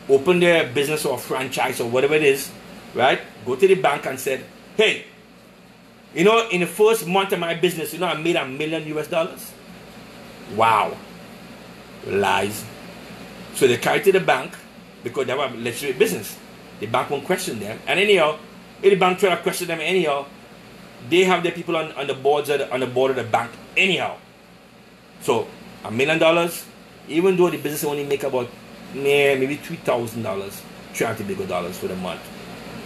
open their business or franchise or whatever it is, right? Go to the bank and said, hey, in the first month of my business, I made $1 million US. Wow. Lies. So they carry to the bank, because they have a legitimate business. The bank won't question them. And anyhow, if the bank try to question them anyhow, they have their people on the board of the bank anyhow. So $1 million, even though the business only make about maybe $3,000 $3,000 for the month,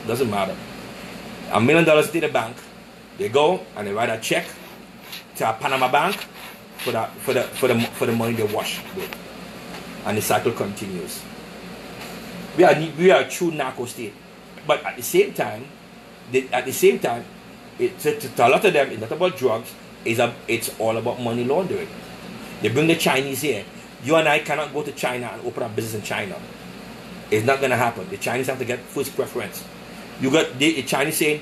doesn't matter. $1 million to the bank, they go and they write a check to a Panama bank for the money they wash with, and the cycle continues. We are a true narco state, but at the same time, to a lot of them, it's not about drugs. It's all about money laundering. They bring the Chinese here. You and I cannot go to China and open a business in China. It's not going to happen. The Chinese have to get first preference. You got the Chinese saying,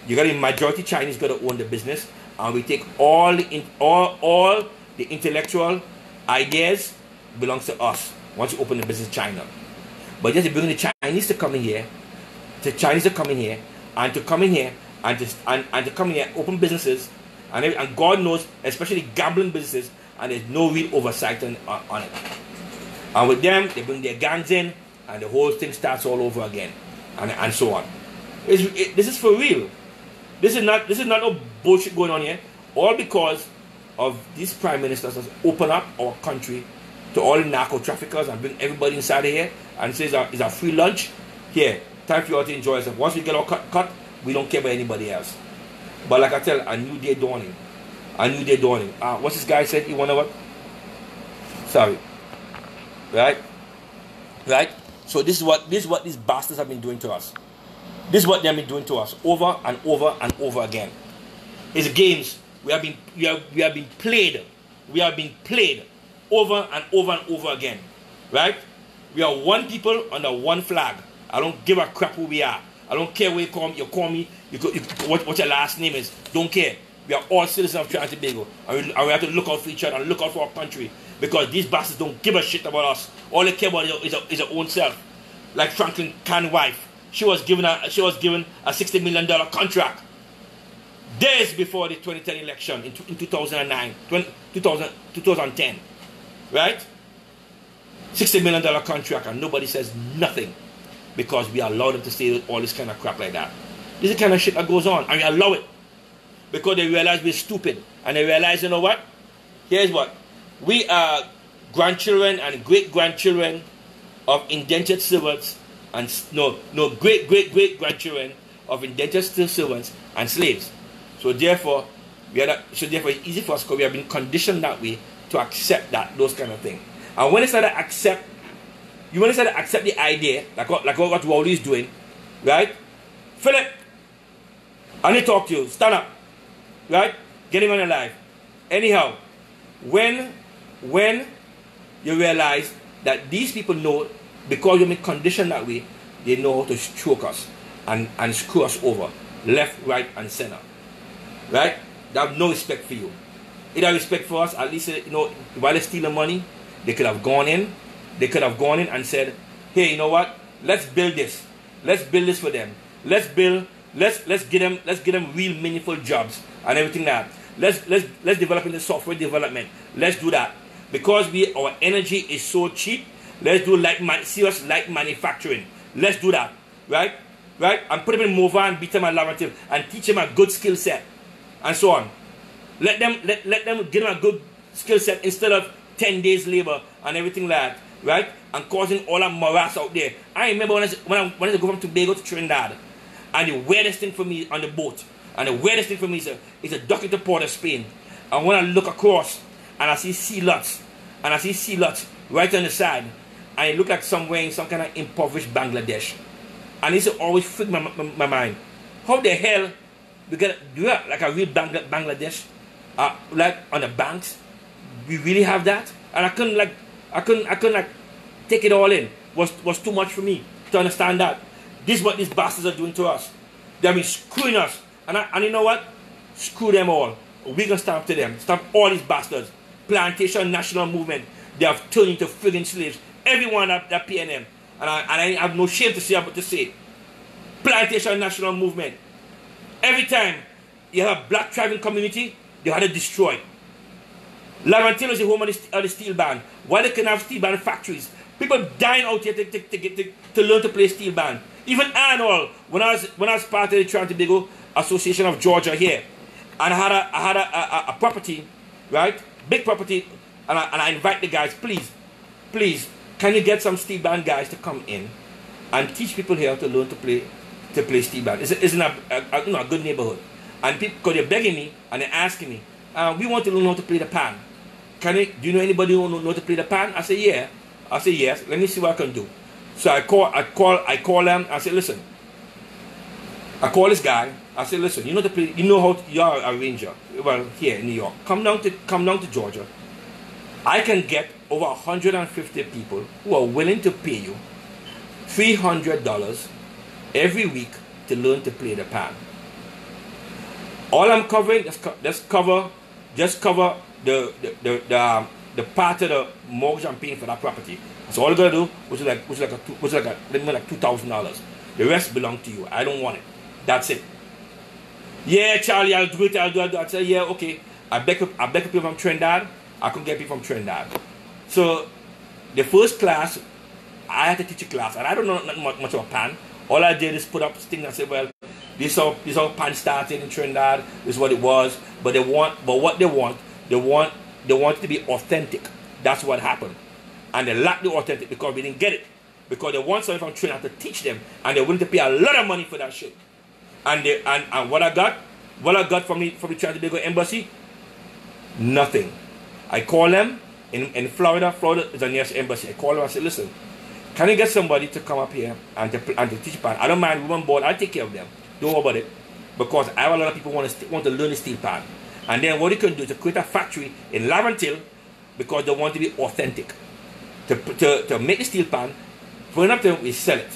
you got the majority Chinese got to own the business, and we take all the intellectual ideas belongs to us once you open the business in China. But just bring the Chinese to come in here, and to come in here, open businesses, and God knows, especially gambling businesses, and there's no real oversight on it. And with them, they bring their gangs in, and the whole thing starts all over again, and so on. This is for real. This is not no bullshit going on here. All because of these prime ministers has opened up our country to all the narco traffickers and bring everybody inside of here and says it's a free lunch. Here, time for you all to enjoy yourself. Once we get our cut, we don't care about anybody else. But like I tell you, a new day dawning. A new day dawning. What's this guy said? You wonder what? Sorry. Right? Right? So this is what these bastards have been doing to us. This is what they have been doing to us over and over and over again. It's games. We have been played. We have been played over and over and over again. Right? We are one people under one flag. I don't give a crap who we are. I don't care where you call me. What your last name is. Don't care. We are all citizens of Trinidad and Tobago. And we have to look out for each other and look out for our country. Because these bastards don't give a shit about us. All they care about is their own self. Like Franklin Khan's wife. She was given a $60 million contract days before the 2010 election in 2010. Right? $60 million contract, and nobody says nothing because we allow them to say all this kind of crap like that. This is the kind of shit that goes on, and we allow it because they realize we're stupid, and they realize, you know what? Here's what. We are grandchildren and great-grandchildren of indentured servants and great-great-great-grandchildren of indentured servants and slaves. So therefore, it's easy for us because we have been conditioned that way to accept those kind of things. And when they start to accept, the idea, like what we're always doing, right? Phillip, I need to talk to you. Stand up, right? Get him on the live. Anyhow, when you realize that these people know, because you've been conditioned that way, they know how to stroke us and screw us over, left, right, and center, right? They have no respect for you. They have respect for us. At least, while they're stealing money, they could have gone in. They could have gone in and said, "Hey, you know what? Let's build this. Let's build this for them. Let's get them real meaningful jobs and everything that. Let's develop in the software development. Let's do that because our energy is so cheap. Let's do serious light manufacturing. Let's do that, right? And put them in Mova and beat them at Lavative and teach them a good skill set and so on. Let them get them a good skill set instead of 10 days labor and everything like that, right? And causing all that morass out there. I remember when I go from Tobago to Trinidad, and the weirdest thing for me on the boat, and the weirdest thing for me is a dock into Port of Spain. And when I look across, and I see sea lots right on the side, and it look like somewhere in some kind of impoverished Bangladesh. And it's always freak my mind. How the hell do you have like a real Bangladesh, like on the banks? We really have that? And I couldn't take it all in. Was too much for me to understand that. This is what these bastards are doing to us. They have been screwing us. And you know what? Screw them all. We're gonna stand up to them. Stop all these bastards. Plantation National Movement. They have turned into friggin' slaves. Everyone at PNM. And I have no shame to say about to say. Plantation National Movement. Every time you have a black tribal community, they had to destroy. Lavantil is the home of the steel band. Why they can have steel band factories? People dying out here to learn to play steel band. Even Arnold, when I was part of the Trinidad and Tobago Association of Georgia here, and I had a property, right? Big property, and I invite the guys, please, can you get some steel band guys to come in and teach people here to learn to play steel band? It's in a good neighborhood. And people, because they're begging me and they're asking me, we want to learn how to play the pan. Do you know anybody who knows how to play the pan? I say, yeah. I say, yes. Let me see what I can do. So I call them. I say, listen. I call this guy. I say, listen. You know to play. You know how you are a ranger. Well, here in New York. Come down to Georgia. I can get over 150 people who are willing to pay you $300 every week to learn to play the pan. All I'm covering, just cover the part of the mortgage I'm paying for that property. So all I gotta do, which is like $2,000. The rest belong to you. I don't want it. That's it. Yeah, Charlie, I'll do it. I say, yeah, okay. I beg people from Trinidad. I couldn't get people from Trinidad. So the first class, I had to teach a class, and I don't know much about pan. All I did is put up things and say, well, This is how pan started in Trinidad. This is what it was. But what they want it to be authentic. That's what happened. And they lack the authentic because we didn't get it. Because they want something from Trinidad to teach them, and they're willing to pay a lot of money for that shit. And what I got from the Trinidad and Tobago embassy, nothing. I call them in Florida. Florida is the nearest embassy. I call them. I say, listen, can you get somebody to come up here and to teach pan? I don't mind. We're on board. I'll take care of them. Don't worry about it. Because I have a lot of people want to learn the steel pan. And then what you can do is to create a factory in Laventil because they want to be authentic. To make the steel pan, bring it up to them, we sell it.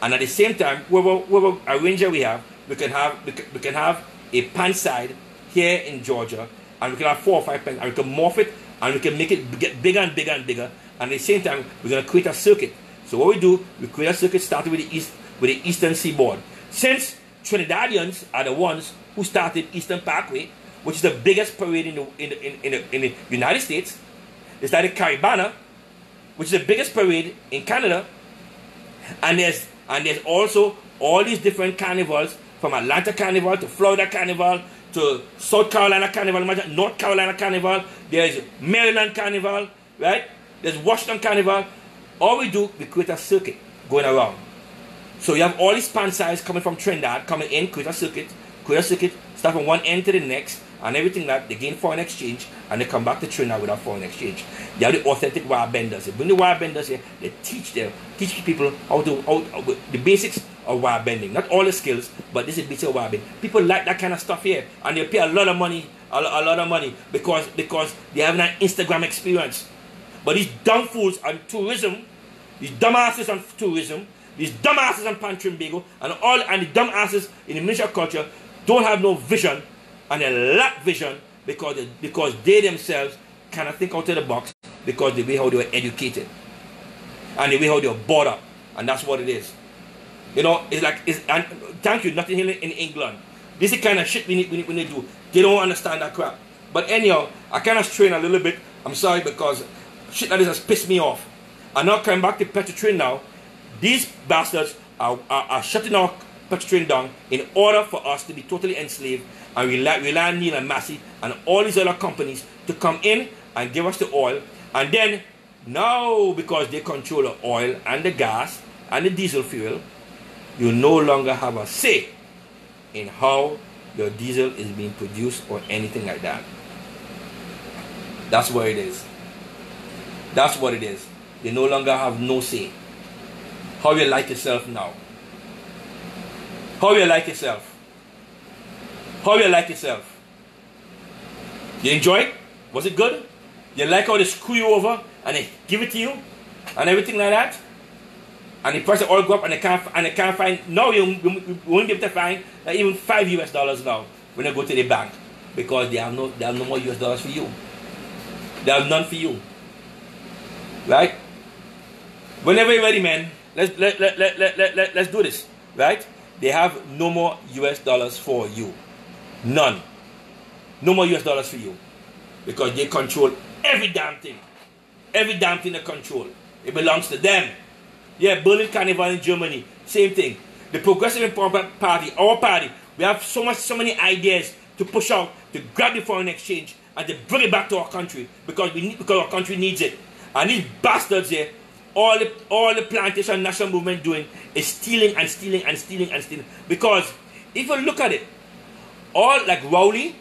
And at the same time, whatever arranger we have, we can have a pan side here in Georgia, and we can have 4 or 5 pans, and we can morph it, and we can make it get bigger and bigger and bigger. And at the same time, we're going to create a circuit. So what we do, we create a circuit starting with the Eastern Seaboard. Since Trinidadians are the ones who started Eastern Parkway, which is the biggest parade in the United States. They started Caribana, which is the biggest parade in Canada. And there's also all these different carnivals, from Atlanta Carnival to Florida Carnival to South Carolina Carnival, North Carolina Carnival. There's Maryland Carnival, right? There's Washington Carnival. All we do, we create a circuit going around. So you have all these pan sides coming from Trinidad, coming in, create a circuit, start from one end to the next, and everything that they gain foreign exchange, and they come back to Trinidad without foreign exchange. They have the authentic wire benders. They bring the wire benders here. They teach people how the basics of wire bending. Not all the skills, but this is basic wire bending. People like that kind of stuff here, and they pay a lot of money, because they have an Instagram experience. But these dumb fools on tourism, these dumbasses on tourism, these dumbasses on Pan Trinbago, and the dumbasses in the Ministry of Culture don't have no vision, and they lack vision because they themselves cannot think out of the box, because the way how they were educated and the way how they were brought up, and that's what it is. You know, and thank you, nothing here in England. This is the kind of shit we need to do. They don't understand that crap. But anyhow, I kind of strain a little bit. I'm sorry, because shit like this has pissed me off. I'm now coming back to Petrotrain now. These bastards are shutting our Petrotrain down in order for us to be totally enslaved, and rely on Neil and Massey and all these other companies to come in and give us the oil. And then now, because they control the oil and the gas and the diesel fuel, you no longer have a say in how your diesel is being produced or anything like that. That's what it is. That's what it is. You no longer have no say. How you like yourself now? How you like yourself? How you like yourself? You enjoy it? Was it good? You like how they screw you over and they give it to you and everything like that? And the price of oil go up, and they can't find. No, you won't be able to find even $5 now when you go to the bank, because they have no more US dollars for you. They have none for you. Right? Whenever you're ready, man, let's do this. Right? They have no more US dollars for you. None. No more US dollars for you. Because they control every damn thing. Every damn thing they control. It belongs to them. Yeah, Berlin Carnival in Germany, same thing. The Progressive Party, our party, we have so many ideas to push out, to grab the foreign exchange and to bring it back to our country, because our country needs it. And these bastards here, all the plantation national movement doing is stealing and stealing and stealing and stealing. Because if you look at it, all like Rowley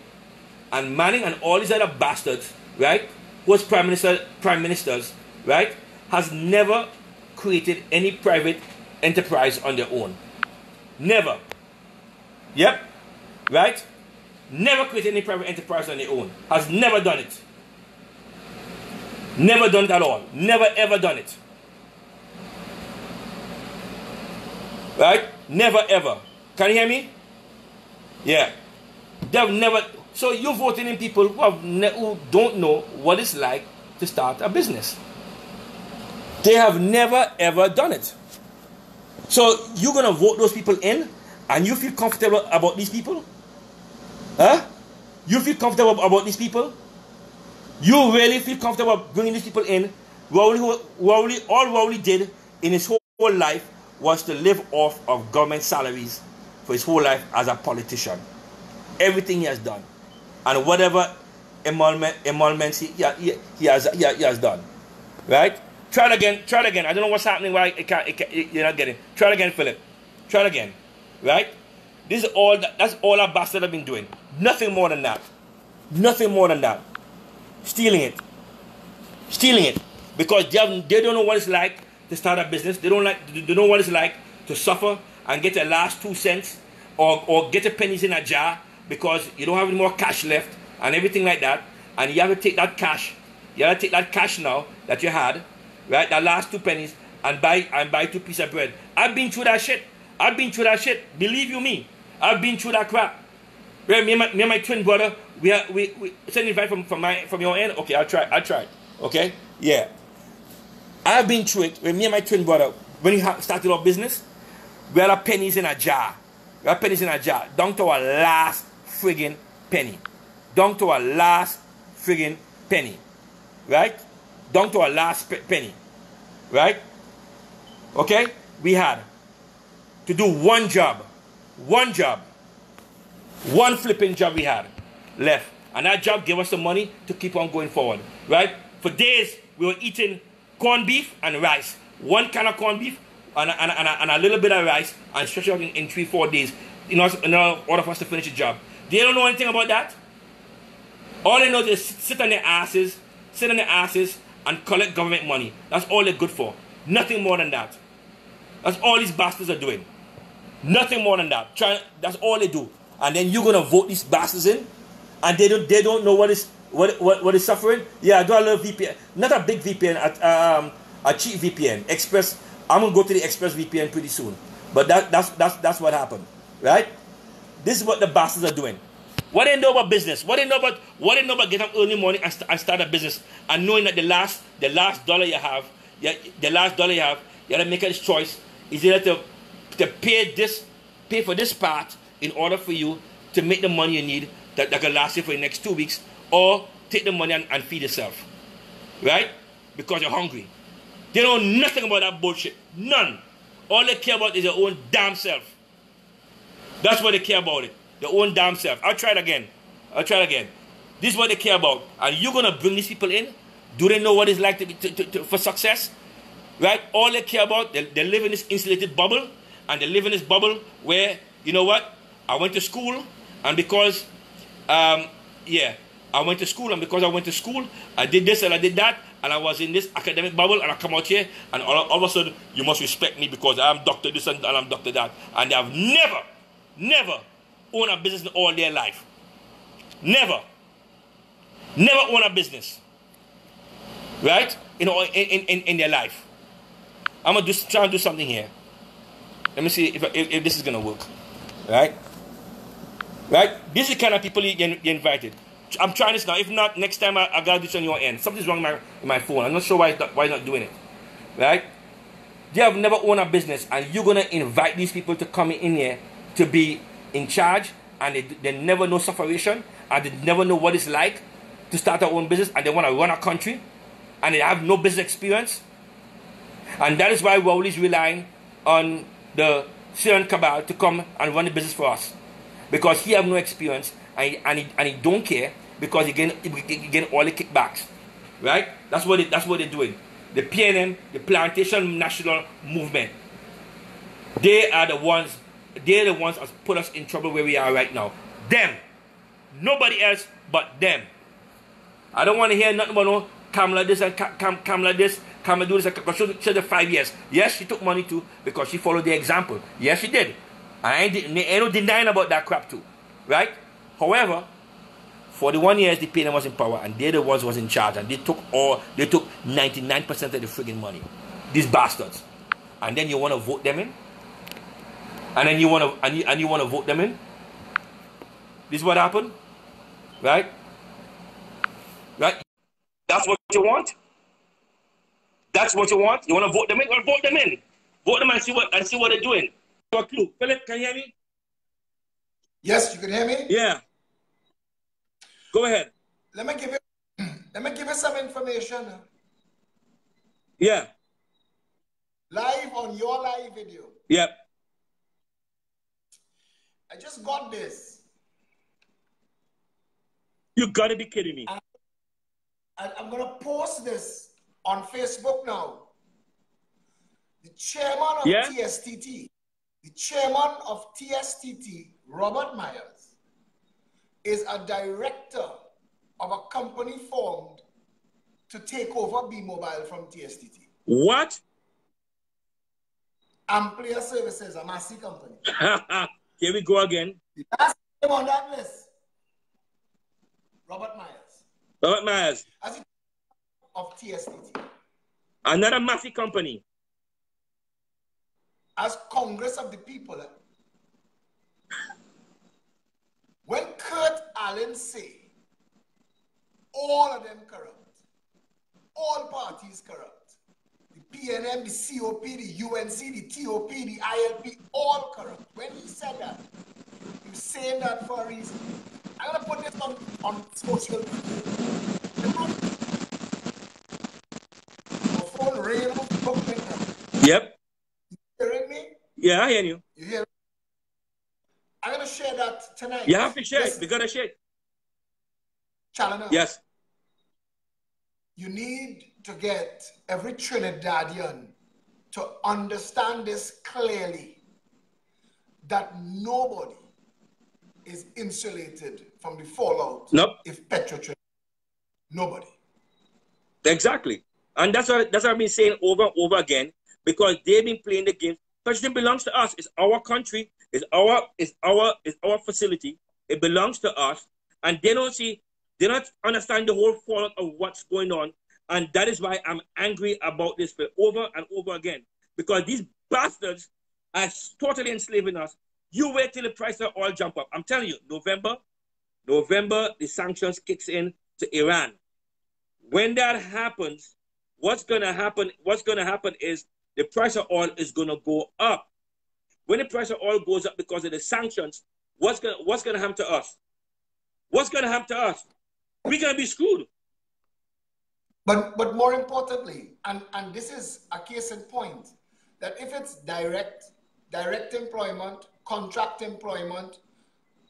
and Manning and all these other bastards, right, who was prime ministers, right, has never created any private enterprise on their own. Never. Yep. Right? Never created any private enterprise on their own. Has never done it. Never done it at all. Never ever done it. Right? Never ever. Can you hear me? Yeah. They've never. So you're voting in people who don't know what it's like to start a business. They have never ever done it. So you're going to vote those people in, and you feel comfortable about these people? Huh? You feel comfortable about these people? You really feel comfortable bringing these people in? All Rowley did in his whole life was to live off of government salaries for his whole life as a politician. Everything he has done. And whatever emoluments he has done. Right? Try it again. I don't know what's happening, why you're not getting. Try it again, Phillip. Try it again. Right? This is all that's all our bastards have been doing. Nothing more than that. Nothing more than that. Stealing it. Because they don't know what it's like to start a business. They don't know what it's like to suffer and get the last 2 cents or get the pennies in a jar because you don't have any more cash left and everything like that. And you have to take that cash. You have to take that cash now that you had, right? That last 2 pennies and buy 2 pieces of bread. I've been through that shit. Believe you me. I've been through that crap. Right? Me and my twin brother, we send invite from your end. Okay, I'll try. Okay? Yeah. I've been through it with me and my twin brother. When we started our business, we had our pennies in a jar. Down to our last friggin' penny. Right? Down to our last penny. Right? Okay? We had to do one job. One flipping job we had left. And that job gave us the money to keep on going forward. Right? For days, we were eating corned beef and rice. One kind of corned beef and a little bit of rice and stretch out in 3-4 days in order for us to finish the job. They don't know anything about that. All they know is sit on their asses and collect government money. That's all they're good for. Nothing more than that. That's all these bastards are doing. Nothing more than that. That's all they do. And then you're gonna vote these bastards in, and they don't know what is suffering. Yeah, I do a little VPN, not a big VPN, a cheap VPN. Express. I'm gonna go to the Express VPN pretty soon. But that's what happened, right? This is what the bastards are doing. What they know about business? What they know about getting up early morning and start a business and knowing that the last dollar you have, you gotta make a choice. Is either to pay for this part in order for you to make the money you need that can last you for the next 2 weeks, or take the money and feed yourself, right? Because you're hungry. They know nothing about that bullshit. None. All they care about is their own damn self. That's what they care about it. Their own damn self. I'll try it again. This is what they care about. Are you going to bring these people in? Do they know what it's like for success? Right? All they care about, they live in this insulated bubble, and they live in this bubble where, you know what? I went to school, and because, I went to school, I did this and I did that, and I was in this academic bubble, and I come out here, and all of a sudden, you must respect me because I'm Dr. this and I'm Dr. that. And they have never owned a business in all their life. Never own a business. Right? In their life. I'm going to try and do something here. Let me see if this is going to work. Right? This is the kind of people you invited. I'm trying this now. If not, next time I got to do this on your end. Something's wrong with my phone. I'm not sure why you're not doing it. Right? They have never owned a business, and you're going to invite these people to come in here to be in charge, and they never know sufferation, and they never know what it's like to start their own business, and they want to run a country, and they have no business experience. And that is why we're always relying on the Syrian cabal to come and run the business for us, because he have no experience, and he don't care, because he getting all the kickbacks. Right? That's what they're doing. The PNM, the Plantation National Movement, they're the ones that put us in trouble where we are right now. Them. Nobody else but them. I don't want to hear nothing about no Kamala this and Kamala this, Kamala do this, because she did 5 years. Yes, she took money too, because she followed the example. Yes, she did. I ain't no denying about that crap too. Right? However, 41 years the PNM was in power, and they're the ones who was in charge, and they took 99% of the friggin' money. These bastards. And then you want to vote them in? And then you want to vote them in? This is what happened? Right? Right? That's what you want? That's what you want? You want to vote them in? Well, vote them in. Vote them and see what they're doing. No clue. Phillip, can you hear me? Yes, you can hear me? Yeah. Go ahead. Let me give you some information. Yeah. Live on your live video. Yep. I just got this. You gotta be kidding me. I'm going to post this on Facebook now. The chairman of Yeah? TSTT, Robert Myers, is a director of a company formed to take over B-Mobile from TSTT. What? Amplia Services, a massive company. Here we go again. The last name on that list, Robert Myers. Robert Myers. As of TSTT. Another massive company. As Congress of the People. When Kurt Allen say, all of them corrupt, all parties corrupt, the PNM, the COP, the UNC, the TOP, the ILP, all corrupt. When he said that, he was saying that for a reason. I'm going to put this on social media. Your phone ring off. Yep. You hearing me? Yeah, I hear you. You hear me? I'm going to share that tonight. You have to share it. We got to share it. Challenor. Yes. You need to get every Trinidadian to understand this clearly, that nobody is insulated from the fallout. Nope. If Petrotrin. Nobody. Exactly. And that's what I've been saying over and over again, because they've been playing the game. Petrotrin belongs to us. It's our country. It's our facility. It belongs to us. And they don't understand the whole fallout of what's going on. And that is why I'm angry about this over and over again. Because these bastards are totally enslaving us. You wait till the price of oil jump up. I'm telling you, November, the sanctions kicks in to Iran. When that happens, what's gonna happen is the price of oil is gonna go up. When the price of oil goes up because of the sanctions, what's gonna happen to us? What's gonna happen to us? We're gonna be screwed. But more importantly, and this is a case in point, that if it's direct employment, contract employment,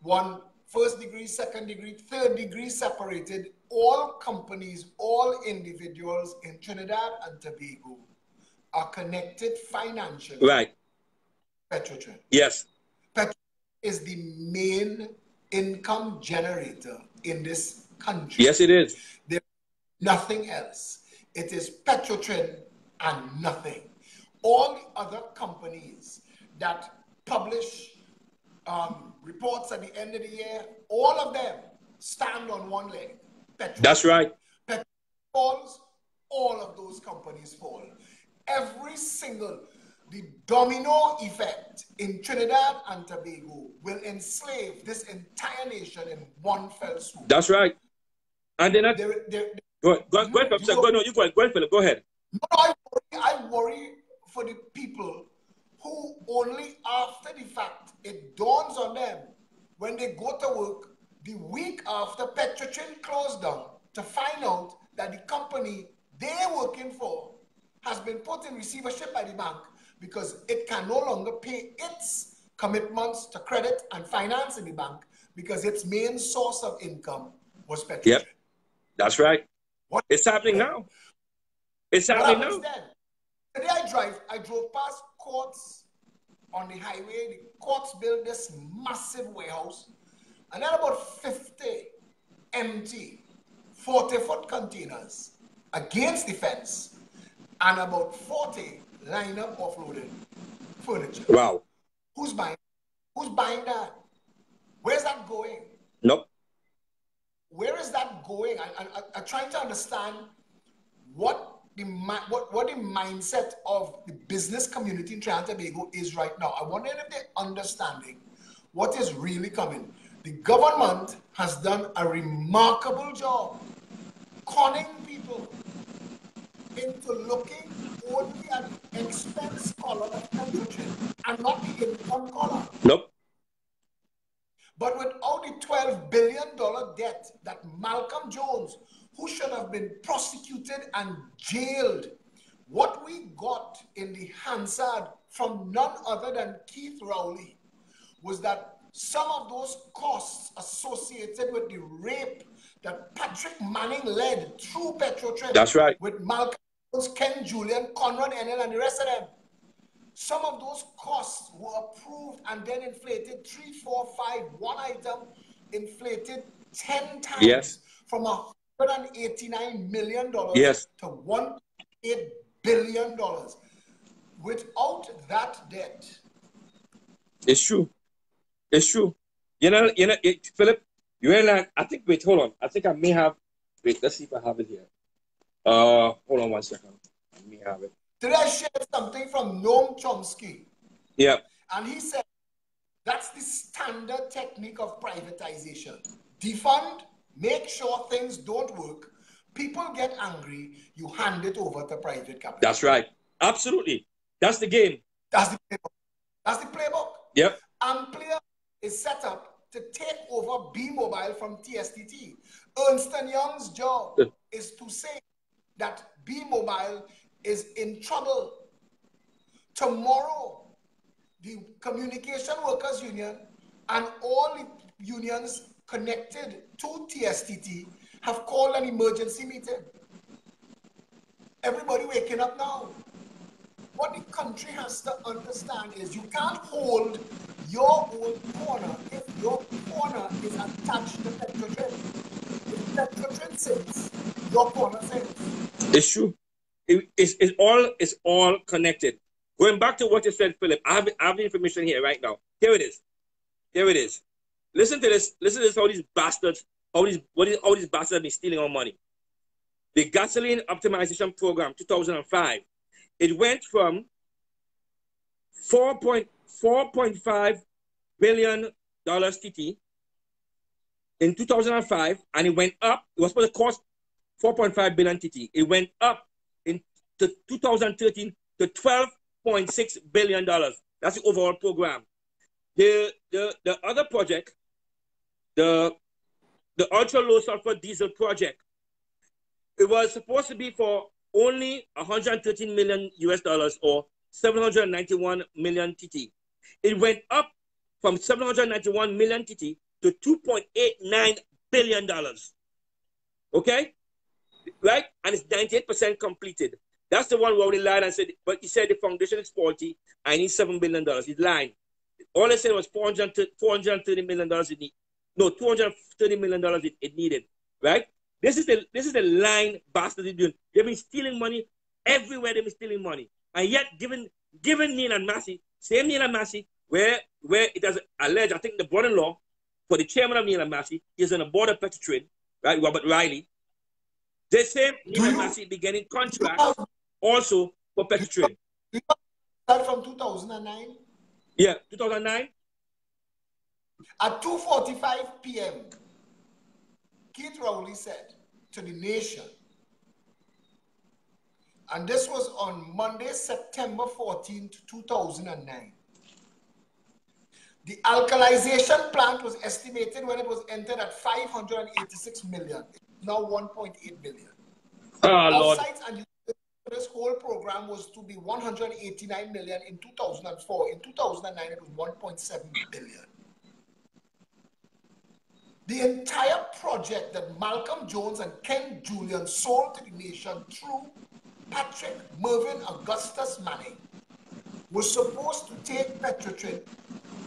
one first degree, second degree, third degree separated, all companies, all individuals in Trinidad and Tobago are connected financially. Right. Petrotrin. Yes. Petrotrin is the main income generator in this country. Yes, it is. There's nothing else. It is Petrotrin and nothing. All the other companies that publish reports at the end of the year, all of them stand on one leg. Petrotrin. That's right. Petrotrin falls, all of those companies fall. Every single, the domino effect in Trinidad and Tobago will enslave this entire nation in one fell swoop. That's right. And then go ahead, Phillip. Go ahead. No, I worry for the people who only after the fact it dawns on them when they go to work the week after Petrotrin closed down to find out that the company they're working for has been put in receivership by the bank because it can no longer pay its commitments to credit and finance in the bank because its main source of income was Petrotrin. Yep, that's right. It's happening now. It's happening now. Today I drove past Courts on the highway. The Courts built this massive warehouse, and then about 50 empty 40-foot containers against the fence, and about 40 lined up offloaded furniture. Wow. Who's buying that? Where's that going? Nope. Where is that going? I'm trying to understand what the mindset of the business community in Trinidad and Tobago is right now. I wonder if they're understanding what is really coming. The government has done a remarkable job conning people into looking only at the expense column of Petrotrin and not the income column. Nope. But without the $12 billion debt that Malcolm Jones, who should have been prosecuted and jailed, what we got in the Hansard from none other than Keith Rowley was that some of those costs associated with the rape that Patrick Manning led through Petrotrin. That's right. With Malcolm, Ken Julian, Conrad Enel, and the rest of them. Some of those costs were approved and then inflated 3, 4, 5. One item inflated 10 times. Yes. From $189 million to $1.8 billion. Without that debt. It's true. It's true. Philip, you're in line. I think, wait, hold on. I think I may have, wait, let's see if I have it here. Hold on 1 second. I may have it. Today I shared something from Noam Chomsky. Yeah. And he said, that's the standard technique of privatization. Defund, make sure things don't work. People get angry, you hand it over to private capital. That's right. Absolutely. That's the game. That's the playbook. That's the playbook. Yep. Amplia is set up to take over B-Mobile from TSTT. Ernst & Young's job is to say that B-Mobile is in trouble. Tomorrow, the Communication Workers Union and all the unions connected to TSTT have called an emergency meeting. Everybody waking up now. What the country has to understand is you can't hold your own corner if your corner is attached to Petrotrin. If Petrotrin sins, your corner sins. It's true. It's all connected. Going back to what you said, Philip, I have the information here right now. Here it is. Here it is. Listen to this. Listen to this. How these bastards have been stealing our money. The gasoline optimization program, 2005. It went from $4.5 billion TT in 2005, and it went up. It was supposed to cost 4.5 billion TT. It went up in 2013 to $12.6 billion. That's the overall program. The other project, the ultra low sulfur diesel project, it was supposed to be for only $113 million US or 791 million TT. It went up from 791 million TT to $2.89 billion. Okay? Right? And it's 98% completed. That's the one where he lied and said, but he said the foundation is faulty. I need $7 billion. He lied. All I said was $430 million it need. No, $230 million it needed. Right? This is the line bastards are doing. They've been stealing money everywhere. They've been stealing money, and yet given Neil and Massey, same Neil and Massey, where it has alleged, I think the brother-in-law for the chairman of Neil and Massey is on the board of Petrotrin, right? Robert Riley. The same Neil and Massey beginning contracts also for Petrotrin. That from 2009. Yeah, 2009. At 2:45 p.m. Keith Rowley said to the nation, and this was on Monday, September 14th, 2009. The alkalization plant was estimated when it was entered at 586 million. It's now 1.8 billion. Oh, Lord. And this whole program was to be 189 million in 2004. In 2009, it was 1.7 billion. The entire project that Malcolm Jones and Ken Julian sold to the nation through Patrick Mervyn Augustus Manning was supposed to take Petrotrin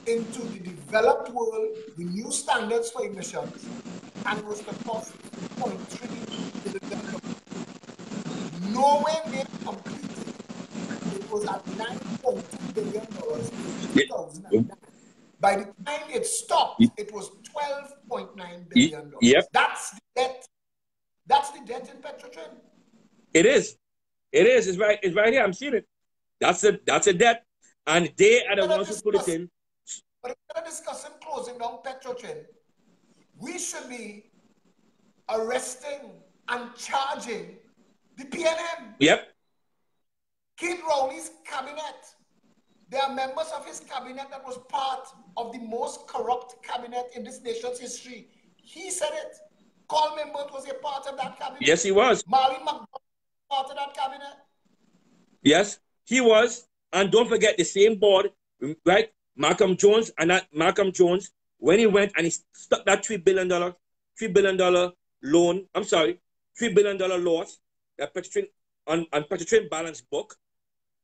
into the developed world, the new standards for emissions, and was the cost $0.3 billion. Nowhere near completed. It was at $9.2 billion in 2009. By the time it stopped, it was $12.9 billion. Yep. That's the debt. That's the debt in Petrotrin. It is. It is. It's right here. I'm seeing it. That's a debt. And they are the ones who put it in. But instead of discussing closing down Petrotrin, we should be arresting and charging the PNM. Yep. Keith Rowley's cabinet. There are members of his cabinet that was part of the most corrupt cabinet in this nation's history. He said it. Coleman Burt was a part of that cabinet. Yes, he was. Marlene McDonald was part of that cabinet. Yes, he was. And don't forget the same board, right? Malcolm Jones when he went and he stuck that $3 billion loan, I'm sorry, $3 billion loss that Petrotrin balance book,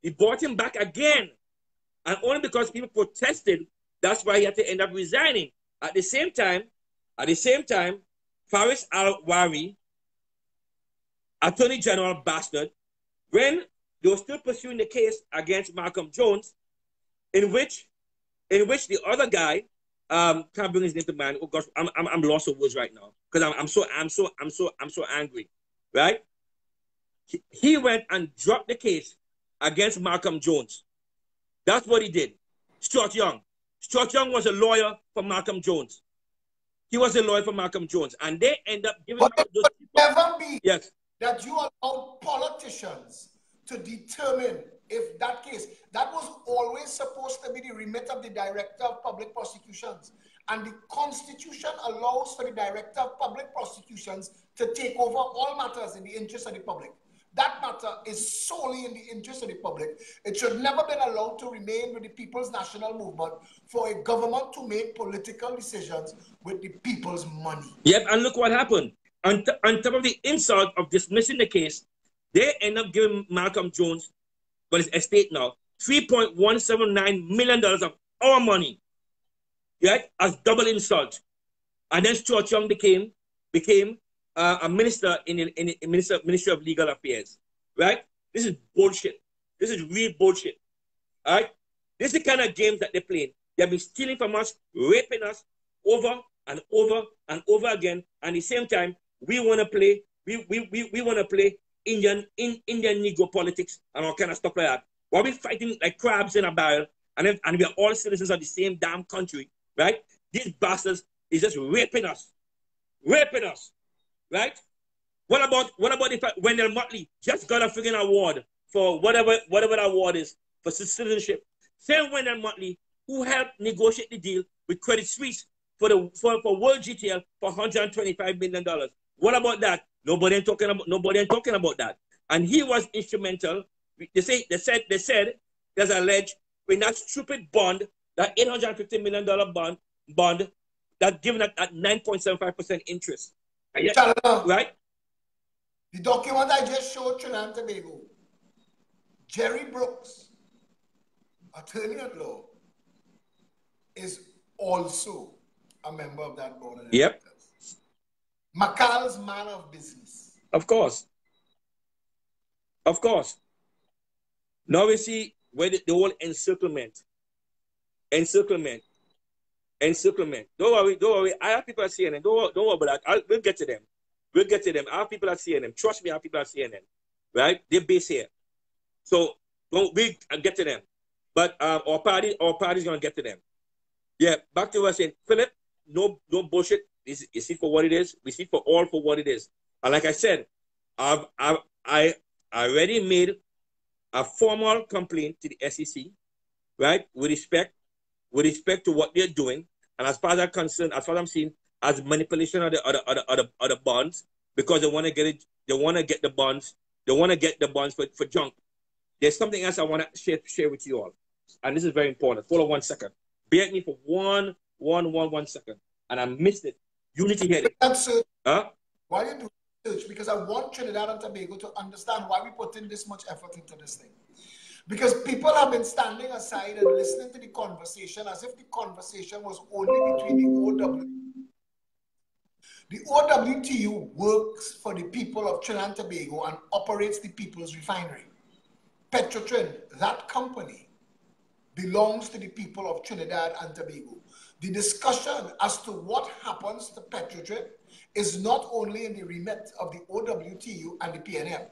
he bought him back again. And only because people protested, that's why he had to end up resigning. At the same time, Faris Al-Wari, Attorney General bastard, when they were still pursuing the case against Malcolm Jones, in which the other guy, can't bring his name to mind. Oh gosh, I'm lost of words right now because I'm so angry, right? He went and dropped the case against Malcolm Jones. That's what he did. Stuart Young was a lawyer for Malcolm Jones. He was a lawyer for Malcolm Jones, and they end up giving. But it would never be yes. that you allow politicians to determine if that case, that was always supposed to be the remit of the Director of Public Prosecutions. And the Constitution allows for the Director of Public Prosecutions to take over all matters in the interest of the public. That matter is solely in the interest of the public. It should never been allowed to remain with the People's National Movement for a government to make political decisions with the people's money. Yep, and look what happened. On top of the insult of dismissing the case, they end up giving Malcolm Jones, well, his estate now, $3.179 million of our money, right, as double insult. And then Stuart Young became a minister in the Ministry of Legal Affairs, right? This is bullshit. This is real bullshit, all right? This is the kind of games that they play. They've been stealing from us, raping us over and over and over again. And at the same time, we want to play, we want to play Indian Negro politics and all kind of stuff like that. While we're fighting like crabs in a barrel, and we are all citizens of the same damn country, right? These bastards is just raping us, right? What about if Wendell Motley just got a friggin' award for whatever that award is for citizenship? Same Wendell Motley who helped negotiate the deal with Credit Suisse for World GTL for $125 million. What about that? Nobody ain't talking about that. And he was instrumental. They said there's alleged in that stupid bond, that $850 million bond that given at 9.75% interest. Challenor, right? The document I just showed Trinidad and Tobago, Jerry Brooks, attorney at law, is also a member of that board of directors. Yep. McCall's man of business. Of course. Now we see where the whole encirclement. Don't worry. I have people at CNN. Don't worry about that. We'll get to them. I have people at CNN. Trust me, I have people at CNN. Right? They're based here. So we'll get to them. But our party's gonna get to them. Yeah, back to what I was saying. Phillip, no bullshit. You see for what it is. We see for what it is. And like I said, I already made a formal complaint to the SEC, right? With respect to what they're doing, and as far as I'm concerned, as far as I'm seeing, as manipulation of the bonds, because they want to get it, they want to get the bonds for junk. There's something else I want to share with you all, and this is very important. Hold on 1 second. Bear with me for one second, and I missed it. You need to hear it. Huh? Why you do research? Because I want Trinidad and Tobago to understand why we put in this much effort into this thing. Because people have been standing aside and listening to the conversation as if the conversation was only between the OW. The OWTU works for the people of Trinidad and Tobago and operates the People's Refinery. Petrotrin, that company, belongs to the people of Trinidad and Tobago. The discussion as to what happens to Petrotrin is not only in the remit of the OWTU and the PNM.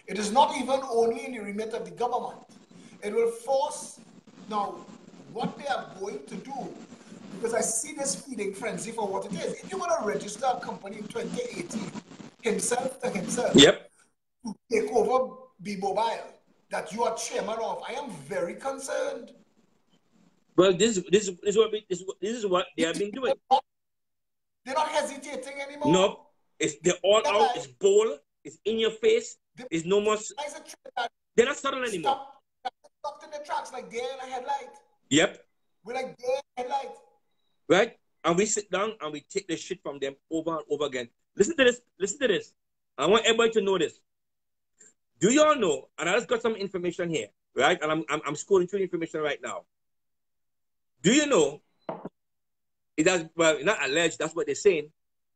It is not even only in the remit of the government. It will force, now, what they are going to do, because I see this feeding frenzy for what it is. If you're going to register a company in 2018, himself to himself, yep, to take over B-Mobile, that you are chairman of, I am very concerned. Well, this is what they have been doing. They're not hesitating anymore. No, they're all out. It's bold. It's in your face. It's no more. They're not subtle anymore. Stopped in the tracks like they're in a headlight. Yep. We're like they're in a headlight. Right. and we sit down and we take the shit from them over and over again. Listen to this. Listen to this. I want everybody to know this. Do y'all know? And I just got some information here, right? And I'm scrolling through information right now. Do you know? It has, well, not alleged. That's what they're saying.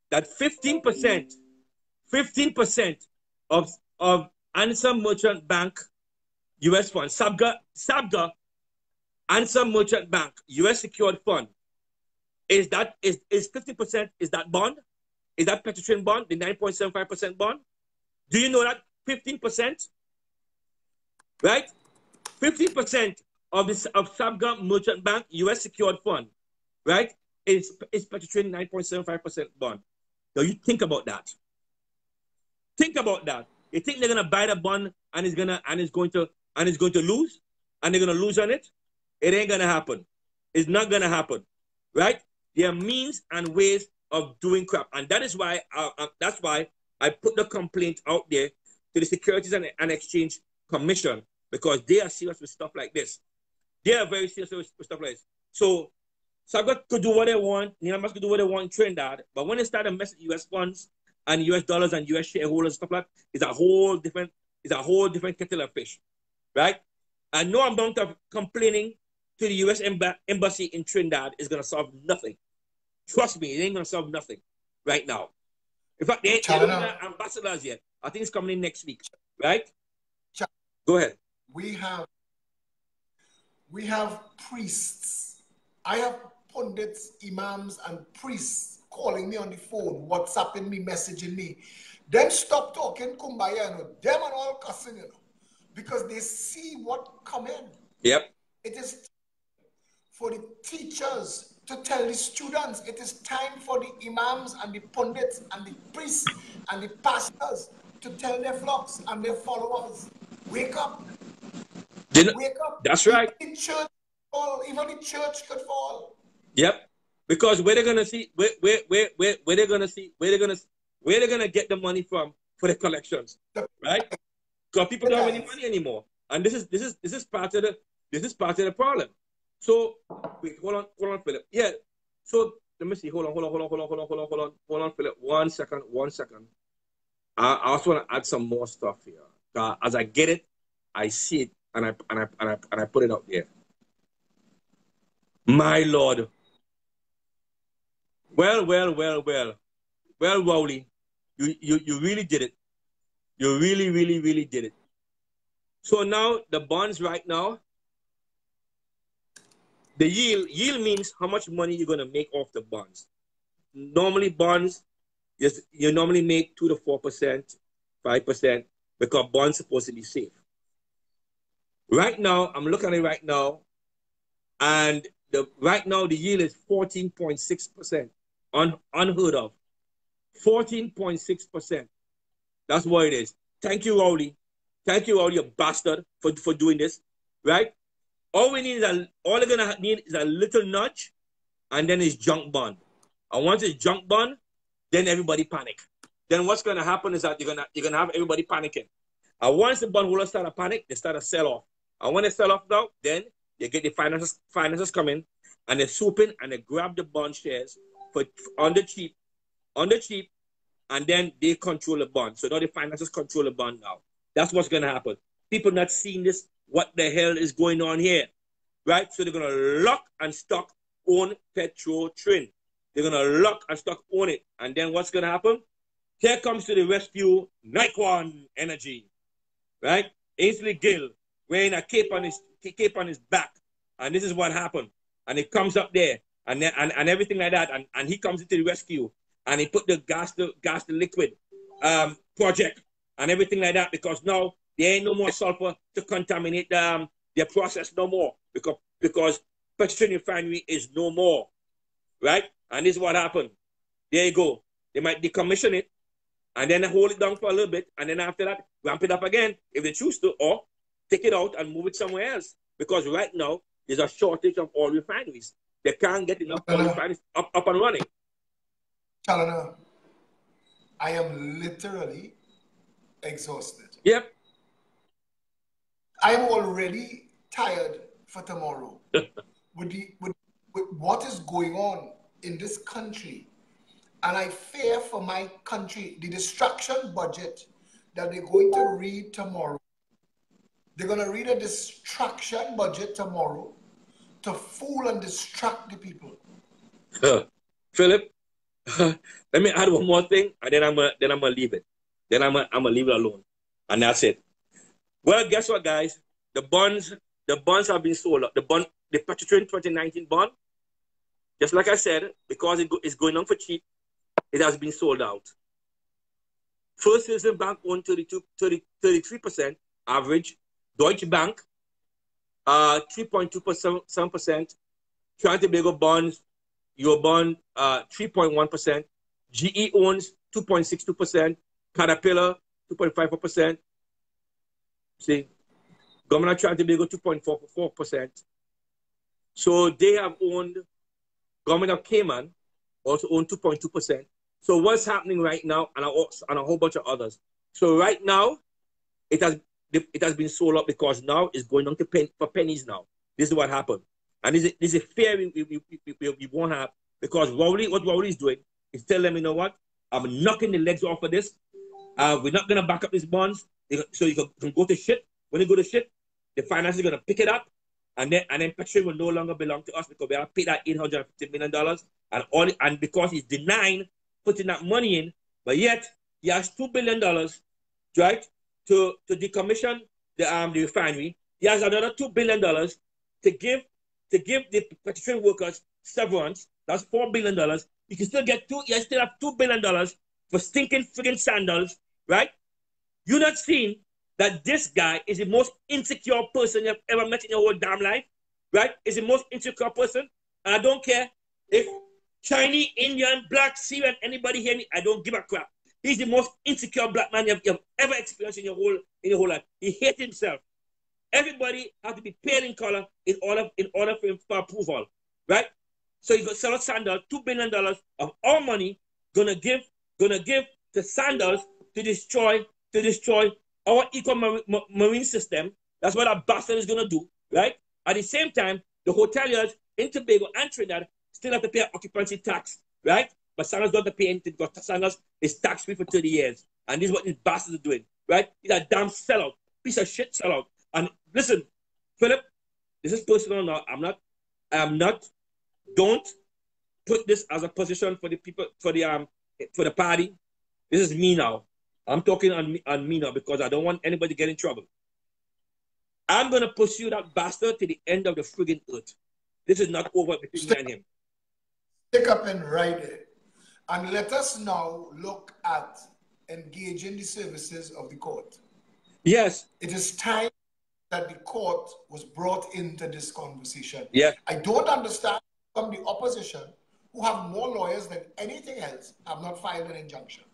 That 15% of Answer Merchant Bank U.S. fund, SABGA Answer Merchant Bank U.S. secured fund, is 50%, is that bond? Is that Petrotrin bond, the 9.75% bond? Do you know that 15%? Right? 15% of SABGA Merchant Bank U.S. secured fund, right, is Petrotrin 9.75% bond. Now you think about that. Think about that. You think they're gonna buy the bond and it's going to lose, and they're gonna lose on it? It ain't gonna happen. It's not gonna happen, right? There are means and ways of doing crap, and that is why I put the complaint out there to the Securities and Exchange Commission, because they are serious with stuff like this. They are very serious with stuff like this. So SABGA could do what they want, Niamas could do what they want in Trinidad, but when they start to mess with U.S. funds and U.S. dollars and U.S. shareholders and stuff like that, it's a whole different kettle of fish, right? And no amount of complaining to the U.S. embassy in Trinidad is going to solve nothing. Trust me, it ain't going to solve nothing right now. In fact, they don't have ambassadors yet. I think it's coming in next week, right? Go ahead. We have priests. I have pundits, imams, and priests calling me on the phone, WhatsApping me, messaging me. Them stop talking kumbaya, you know. Them and all cussing, you know, because they see what come in. Yep. It is for the teachers to tell the students. It is time for the imams and the pundits and the priests and the pastors to tell their flocks and their followers, wake up. Wake up. That's right. Even the church could fall. Yep. Because where they're gonna see, where they're gonna get the money from for the collections, right? Because people don't have any money anymore, and this is part of the problem. So wait, hold on, Philip. Yeah. So let me see. Hold on, Philip. One second. I also want to add some more stuff here. As I get it, I see it, and I put it out there. My Lord. Well, Rowley, you really did it. You really did it. So now the bonds right now, the yield means how much money you're gonna make off the bonds. Normally bonds, you normally make 2 to 4%, 5%, because bonds supposed to be safe. Right now, I'm looking at it right now, and right now the yield is 14.6%. Unheard of. 14.6%. That's what it is. Thank you, Rowley. Thank you, Rowley, you bastard, for doing this. Right? All they're gonna need is a little nudge, and then it's junk bond. And once it's junk bond, then everybody panic. Then what's gonna happen is that you're gonna have everybody panicking. And once the bondholders start to panic, they start to sell off. And when they sell off now, then you get the finances coming, and they swoop in and they grab the bond shares on the cheap, and then they control the bond. So now the finances control the bond now. That's what's going to happen. People not seeing this, what the hell is going on here, right? So they're going to lock and stock own Petrotrin. They're going to lock and stock own it. And then what's going to happen? Here comes to the rescue Nike Energy, right? Ainsley Gill wearing a cape on his back. And this is what happened. And it comes up there. And everything like that, and he comes into the rescue, and he put the gas to liquid project and everything like that, because now there ain't no more sulfur to contaminate their process no more, because Petrotrin refinery is no more, right? And this is what happened. There you go. They might decommission it, and then hold it down for a little bit, and then after that ramp it up again if they choose to, or take it out and move it somewhere else, because right now there's a shortage of oil refineries. They can't get enough oil refineries up and running. Challenor, I am literally exhausted. Yep. I am already tired for tomorrow. with what is going on in this country, and I fear for my country, the distraction budget that they're going to read tomorrow. They're going to read a distraction budget tomorrow to fool and distract the people. Philip, let me add one more thing, and then I'm gonna leave it. Then I'm gonna leave it alone, and that's it. Well, guess what, guys? The bonds have been sold up. The Petrotrin 2019 bond, just like I said, because it's going on for cheap, it has been sold out. First Citizen Bank owned 33% average. Deutsche Bank, 3.27%. Trinidad Tobago bonds, Eurobond, 3.1%. GE owns 2.62%. Caterpillar, 2.54%. See, Government of Trinidad Tobago, 2.44%. So they have owned, Government of Cayman also owned 2.2%. So what's happening right now, and a whole bunch of others. So right now, it has been sold up because now it's going on for pennies now. This is what happened. And this is a fear we won't have, because what Rowley is doing is telling them, you know what, I'm knocking the legs off of this. We're not going to back up these bonds. So you can go to shit. When you go to shit, the finance is going to pick it up. And then Petrotrin will no longer belong to us because we have paid that $850 million. And because he's denying putting that money in, but yet he has $2 billion, right, to decommission the refinery. He has another $2 billion to give the Petrotrin workers severance. That's $4 billion. You can still get you still have $2 billion for stinking friggin' sandals, right? You're not seeing that this guy is the most insecure person you've ever met in your whole damn life, right? Is the most insecure person. And I don't care if Chinese, Indian, Black, Syrian, anybody hear me, I don't give a crap. He's the most insecure black man you've ever experienced in your whole life. He hates himself. Everybody has to be pale in color in order for him for approval, right? So you got sell Sandals, $2 billion of our money gonna give to Sandals to destroy our eco-marine system. That's what that bastard is gonna do, right? At the same time, the hoteliers in Tobago and Trinidad still have to pay occupancy tax, right? But Sandals don't have to pay anything because Sandals is tax-free for 30 years. And this is what these bastards are doing, right? He's a damn sellout, piece of shit sellout. And listen, Philip, this is personal now. I'm not, don't put this as a position for the people, for the party. This is me now. I'm talking on me now because I don't want anybody to get in trouble. I'm going to pursue that bastard to the end of the friggin' earth. This is not over between me and him. Stick up and write it. And let us now look at engaging the services of the court. Yes. It is time that the court was brought into this conversation. Yeah. I don't understand from the opposition, who have more lawyers than anything else, have not filed an injunction.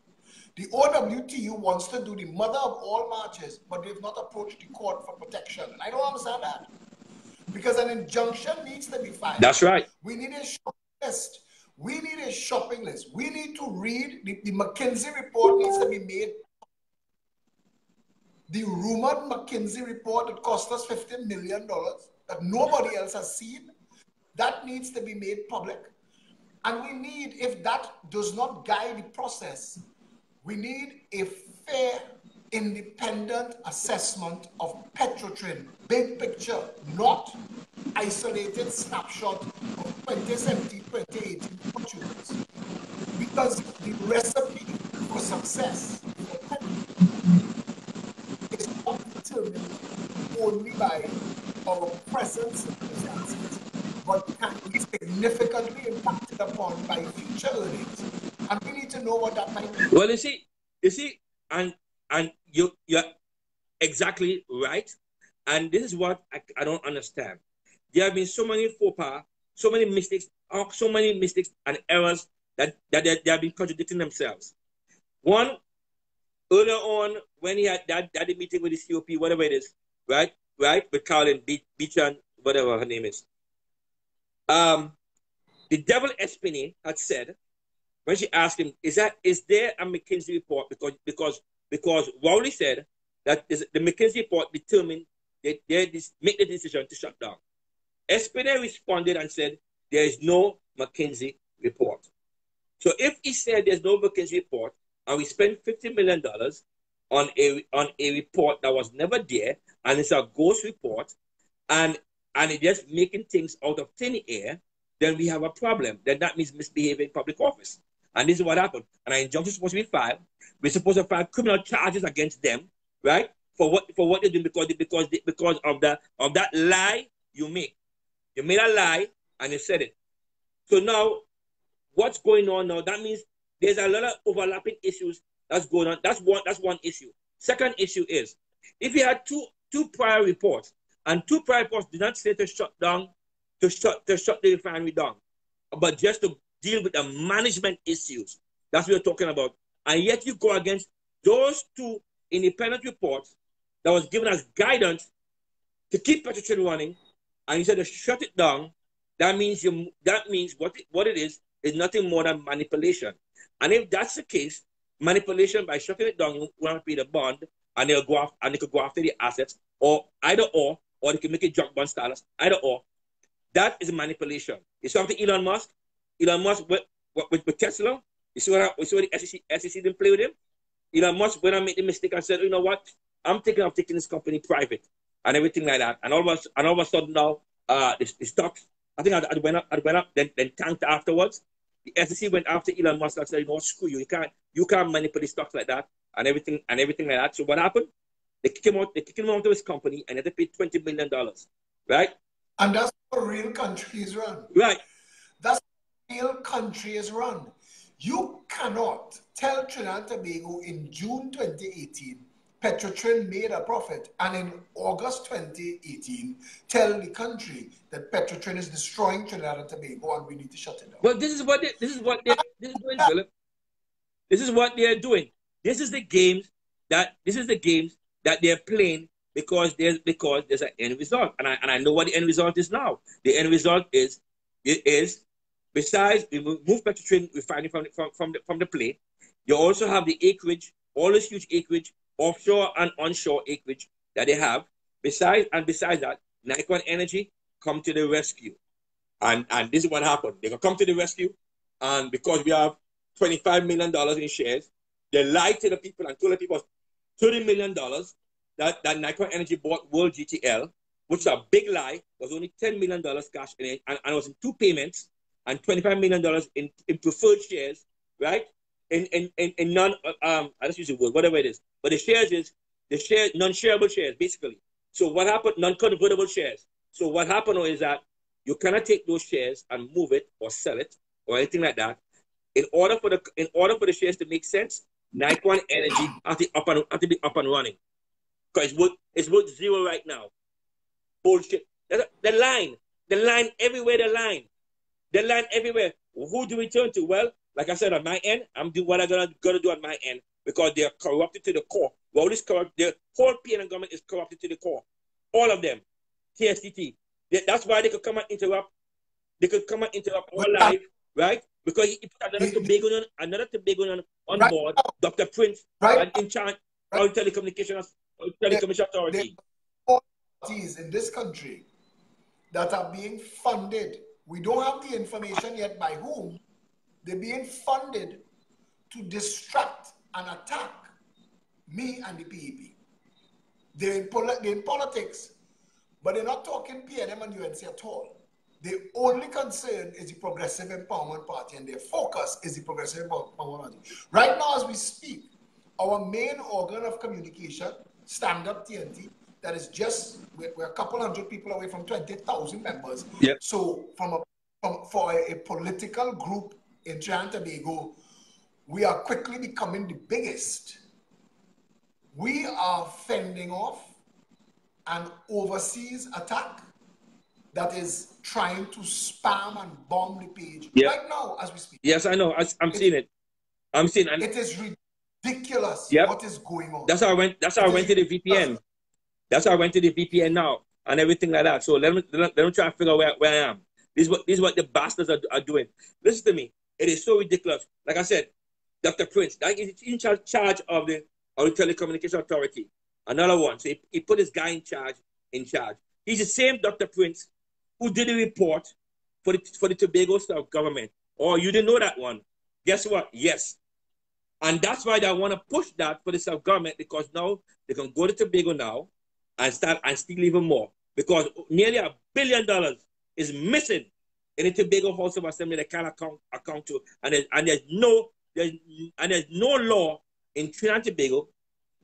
The OWTU wants to do the mother of all marches, but they've not approached the court for protection. And I don't understand that. Because an injunction needs to be filed. That's right. We need a shopping list. We need a shopping list. We need to read, the McKinsey report needs to be made. The rumored McKinsey report that cost us $50 million that nobody else has seen, that needs to be made public. And we need, if that does not guide the process, we need a fair, independent assessment of Petrotrin, big picture, not isolated snapshot of 2017, 2018 fortunes. Because the recipe for success for Petrotrin is not determined only by our present circumstances, but can be significantly impacted upon by future earnings. And we need to know what that might be. Well, you see, and you're exactly right. And this is what I don't understand. There have been so many faux pas, so many mistakes and errors that they have been contradicting themselves. One, earlier on, when he had that meeting with the COP, whatever it is, right, with Caroline Beechan, whatever her name is. The devil Espinay had said, when she asked him, is there a McKinsey report? Because Rowley said that the McKinsey report determined that they make the decision to shut down. Espinay responded and said, there is no McKinsey report. So if he said there's no vacancy report, and we spent $50 million on a report that was never there, and it's a ghost report, and it's just making things out of thin air, then we have a problem. Then that means misbehaving in public office. And this is what happened. And an injunction is supposed to be filed. We're supposed to file criminal charges against them, right? For what they do because of that lie you make. You made a lie and you said it. So now, what's going on now? That means there's a lot of overlapping issues that's going on. That's one issue. Second issue is if you had two prior reports, and two prior reports did not say to shut the refinery down, but just to deal with the management issues. That's what we're talking about. And yet you go against those two independent reports that was given as guidance to keep Petrotrin running, and you said to shut it down. That means what it is nothing more than manipulation. And if that's the case, manipulation by shutting it down, you want to pay the bond, and they could go after the assets, or either or they can make it junk bond status, either or. That is manipulation. You saw after Elon Musk with Tesla. You see what the SEC didn't play with him. Elon Musk went and made the mistake and said, you know what, I'm thinking of taking this company private and everything like that. And all of a sudden now, the stocks, I think it went up, then tanked afterwards. The SEC went after Elon Musk and said, you know, screw you, you can't manipulate stocks like that and everything like that. So what happened? They kicked him out of his company and they paid $20 million, right? And that's how real countries run. Right. That's how real country is run. You cannot tell Trinidad and Tobago in June 2018, Petrotrin made a profit, and in August 2018, tell the country that Petrotrin is destroying Trinidad and Tobago and we need to shut it down. Well, this is what they're doing, Phillip. This is what they're doing. This is the games that they're playing because there's an end result, and I know what the end result is now. The end result is besides we move Petrotrin refining from the plate, you also have the acreage, all this huge acreage, offshore and onshore acreage that they have. Besides that, Nikon Energy come to the rescue, and this is what happened. They can come to the rescue, and because we have $25 million in shares, they lied to the people and told the people $30 million that Nikon Energy bought World GTL, which is a big lie. There was only $10 million cash in it, and it was in two payments, and $25 million in preferred shares, right? In non, I just use the word, whatever it is. But the shares is non-shareable shares, basically. So what happened? Non-convertible shares. So what happened is that you cannot take those shares and move it or sell it or anything like that. In order for the shares to make sense, Nikon Energy have to be up and running. Because it's worth zero right now. Bullshit. The line everywhere, the line everywhere. Who do we turn to? Well, like I said, on my end, I'm doing what I'm gonna do on my end because they're corrupted to the core. Well, the whole PNN government is corrupted to the core. All of them. TSTT. That's why they could come and interrupt. They could come and interrupt our life, right? Because he put another Tobago on right board, now, Dr. Prince, right, in charge right. of telecommunication authority. There are parties in this country that are being funded. We don't have the information yet by whom. They're being funded to distract and attack me and the PEP. They're in politics, but they're not talking PNM and UNC at all. Their only concern is the Progressive Empowerment Party, and their focus is the Progressive Empowerment Party. Right now, as we speak, our main organ of communication, Stand Up TNT, that is just, we're a couple hundred people away from 20,000 members. Yep. So for a political group in Trinidad and Tobago, we are quickly becoming the biggest. We are fending off an overseas attack that is trying to spam and bomb the page right now as we speak. Yes, I know. I'm seeing it. I'm seeing it. It is ridiculous what is going on. That's how I went to the VPN. That's how I went to the VPN now and everything like that. So let me try to figure out where I am. This is what the bastards are doing. Listen to me. It is so ridiculous. Like I said, Dr. Prince, that is in charge of the Telecommunication Authority. Another one. So he put this guy in charge. He's the same Dr. Prince who did a report for the Tobago government. Or you didn't know that one. Guess what? Yes. And that's why they want to push that for the self-government, because now they can go to Tobago now and start and steal even more. Because nearly $1 billion is missing in the Tobago House of Assembly they can't account to. And there's no law in Trinidad and Tobago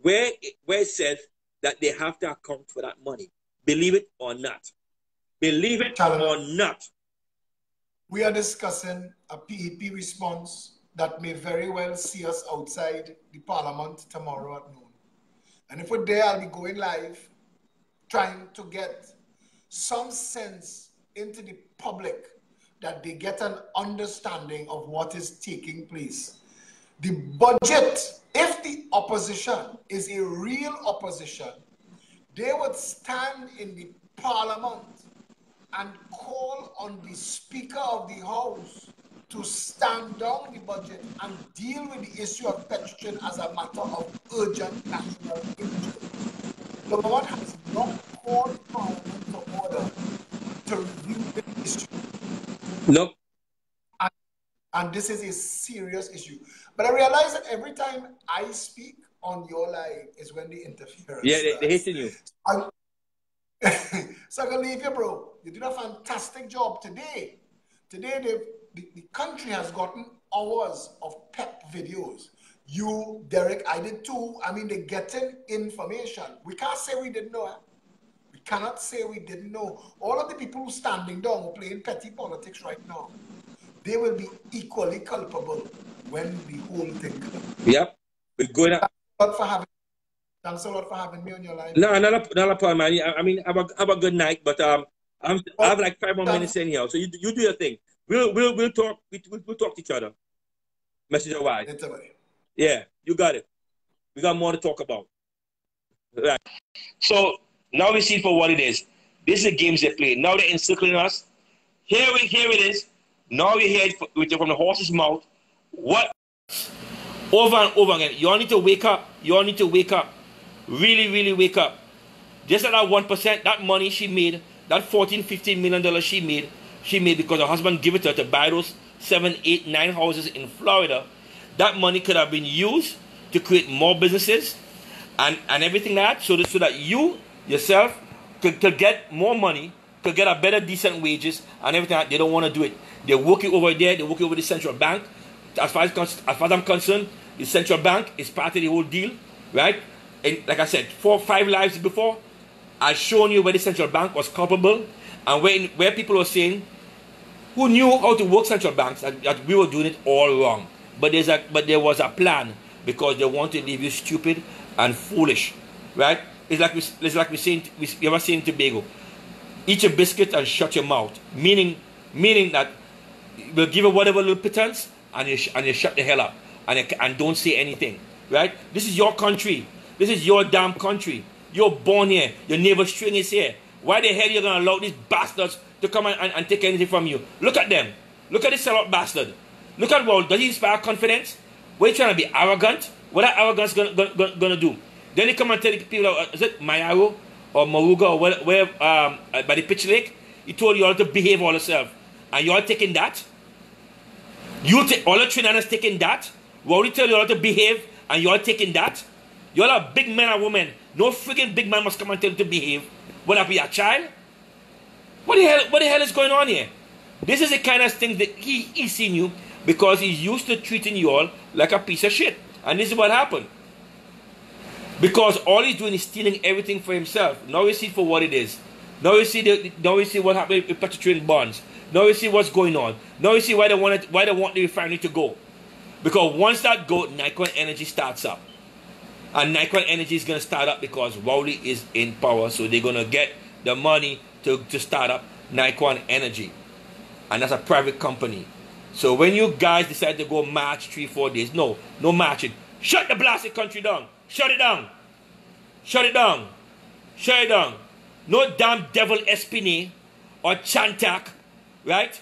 where it says that they have to account for that money. Believe it or not. Believe it or not. We are discussing a PEP response that may very well see us outside the Parliament tomorrow at noon. And if we're there, I'll be going live, trying to get some sense into the public that they get an understanding of what is taking place. The budget, if the opposition is a real opposition, they would stand in the Parliament and call on the Speaker of the House to stand down the budget and deal with the issue of petrol as a matter of urgent national interest. The Lord has not called Parliament to order to review the issue. Nope. And this is a serious issue. But I realize that every time I speak on your live is when the interference Yeah, they're hitting you. So I'm going to leave you, bro. You did a fantastic job today. Today, the country has gotten hours of pep videos. You, Derek, I did too. I mean, they're getting information. We can't say we didn't know. We cannot say we didn't know. All of the people who standing down, who playing petty politics right now, they will be equally culpable when the whole thing comes. Yep. We're going to... Thanks a lot for having me on your line. No, not a problem, man. I mean, have a good night, but I have like 5 more minutes in here, so you do your thing. We'll talk. We'll talk to each other. Messenger wise. Yeah, you got it. We got more to talk about. Right. So now we see for what it is. This is the games they play. Now they're encircling us. Here it is. Now we hear it from the horse's mouth. What? Over and over again. You all need to wake up. You all need to wake up. Really, really wake up. Just at that 1%, that money she made, that $14-15 million she made because her husband gave it to her to buy those 7, 8, 9 houses in Florida. That money could have been used to create more businesses and everything like that, so that you yourself could get more money, could get a better decent wages and everything like that. They don't want to do it. They're working over there. They're working over the central bank. As far as I'm concerned, the central bank is part of the whole deal, right? And like I said, 4 or 5 lives before, I've shown you where the central bank was culpable and where people were saying, who knew how to work central banks, that we were doing it all wrong. But there was a plan because they want to leave you stupid and foolish, right? It's like we ever saying in Tobago, eat your biscuit and shut your mouth. Meaning that we'll give you whatever little pittance and you shut the hell up and don't say anything, right? This is your country. This is your damn country. You're born here. Your neighbor's string is here. Why the hell are you going to allow these bastards to come and take anything from you? Look at them. Look at this sellout bastard. Look at what, does he inspire confidence? What are you trying to be arrogant? What that arrogance gonna do? Then they come and tell the people, is it Mayaro or Moruga or where by the pitch lake? He told you all to behave all yourself. And you all taking that? All the Trinidaders taking that? Rowdy tell you all to behave and you all taking that? You all are big men and women. No freaking big man must come and tell you to behave. What up, you a child? What the hell is going on here? This is the kind of thing that he's seen you because he's used to treating you all like a piece of shit. And this is what happened. Because all he's doing is stealing everything for himself. Now we see for what it is. Now we see what happened with petroleum bonds. Now we see what's going on. Now we see why they want the refinery to go. Because once that goes, Nikon Energy starts up. And Nikon Energy is going to start up because Rowley is in power. So they're going to get the money to start up Nikon Energy. And that's a private company. So when you guys decide to go march 3-4 days, no marching. Shut the blasted country down. Shut it down. Shut it down. Shut it down. No damn devil Espinay or Chantak, right?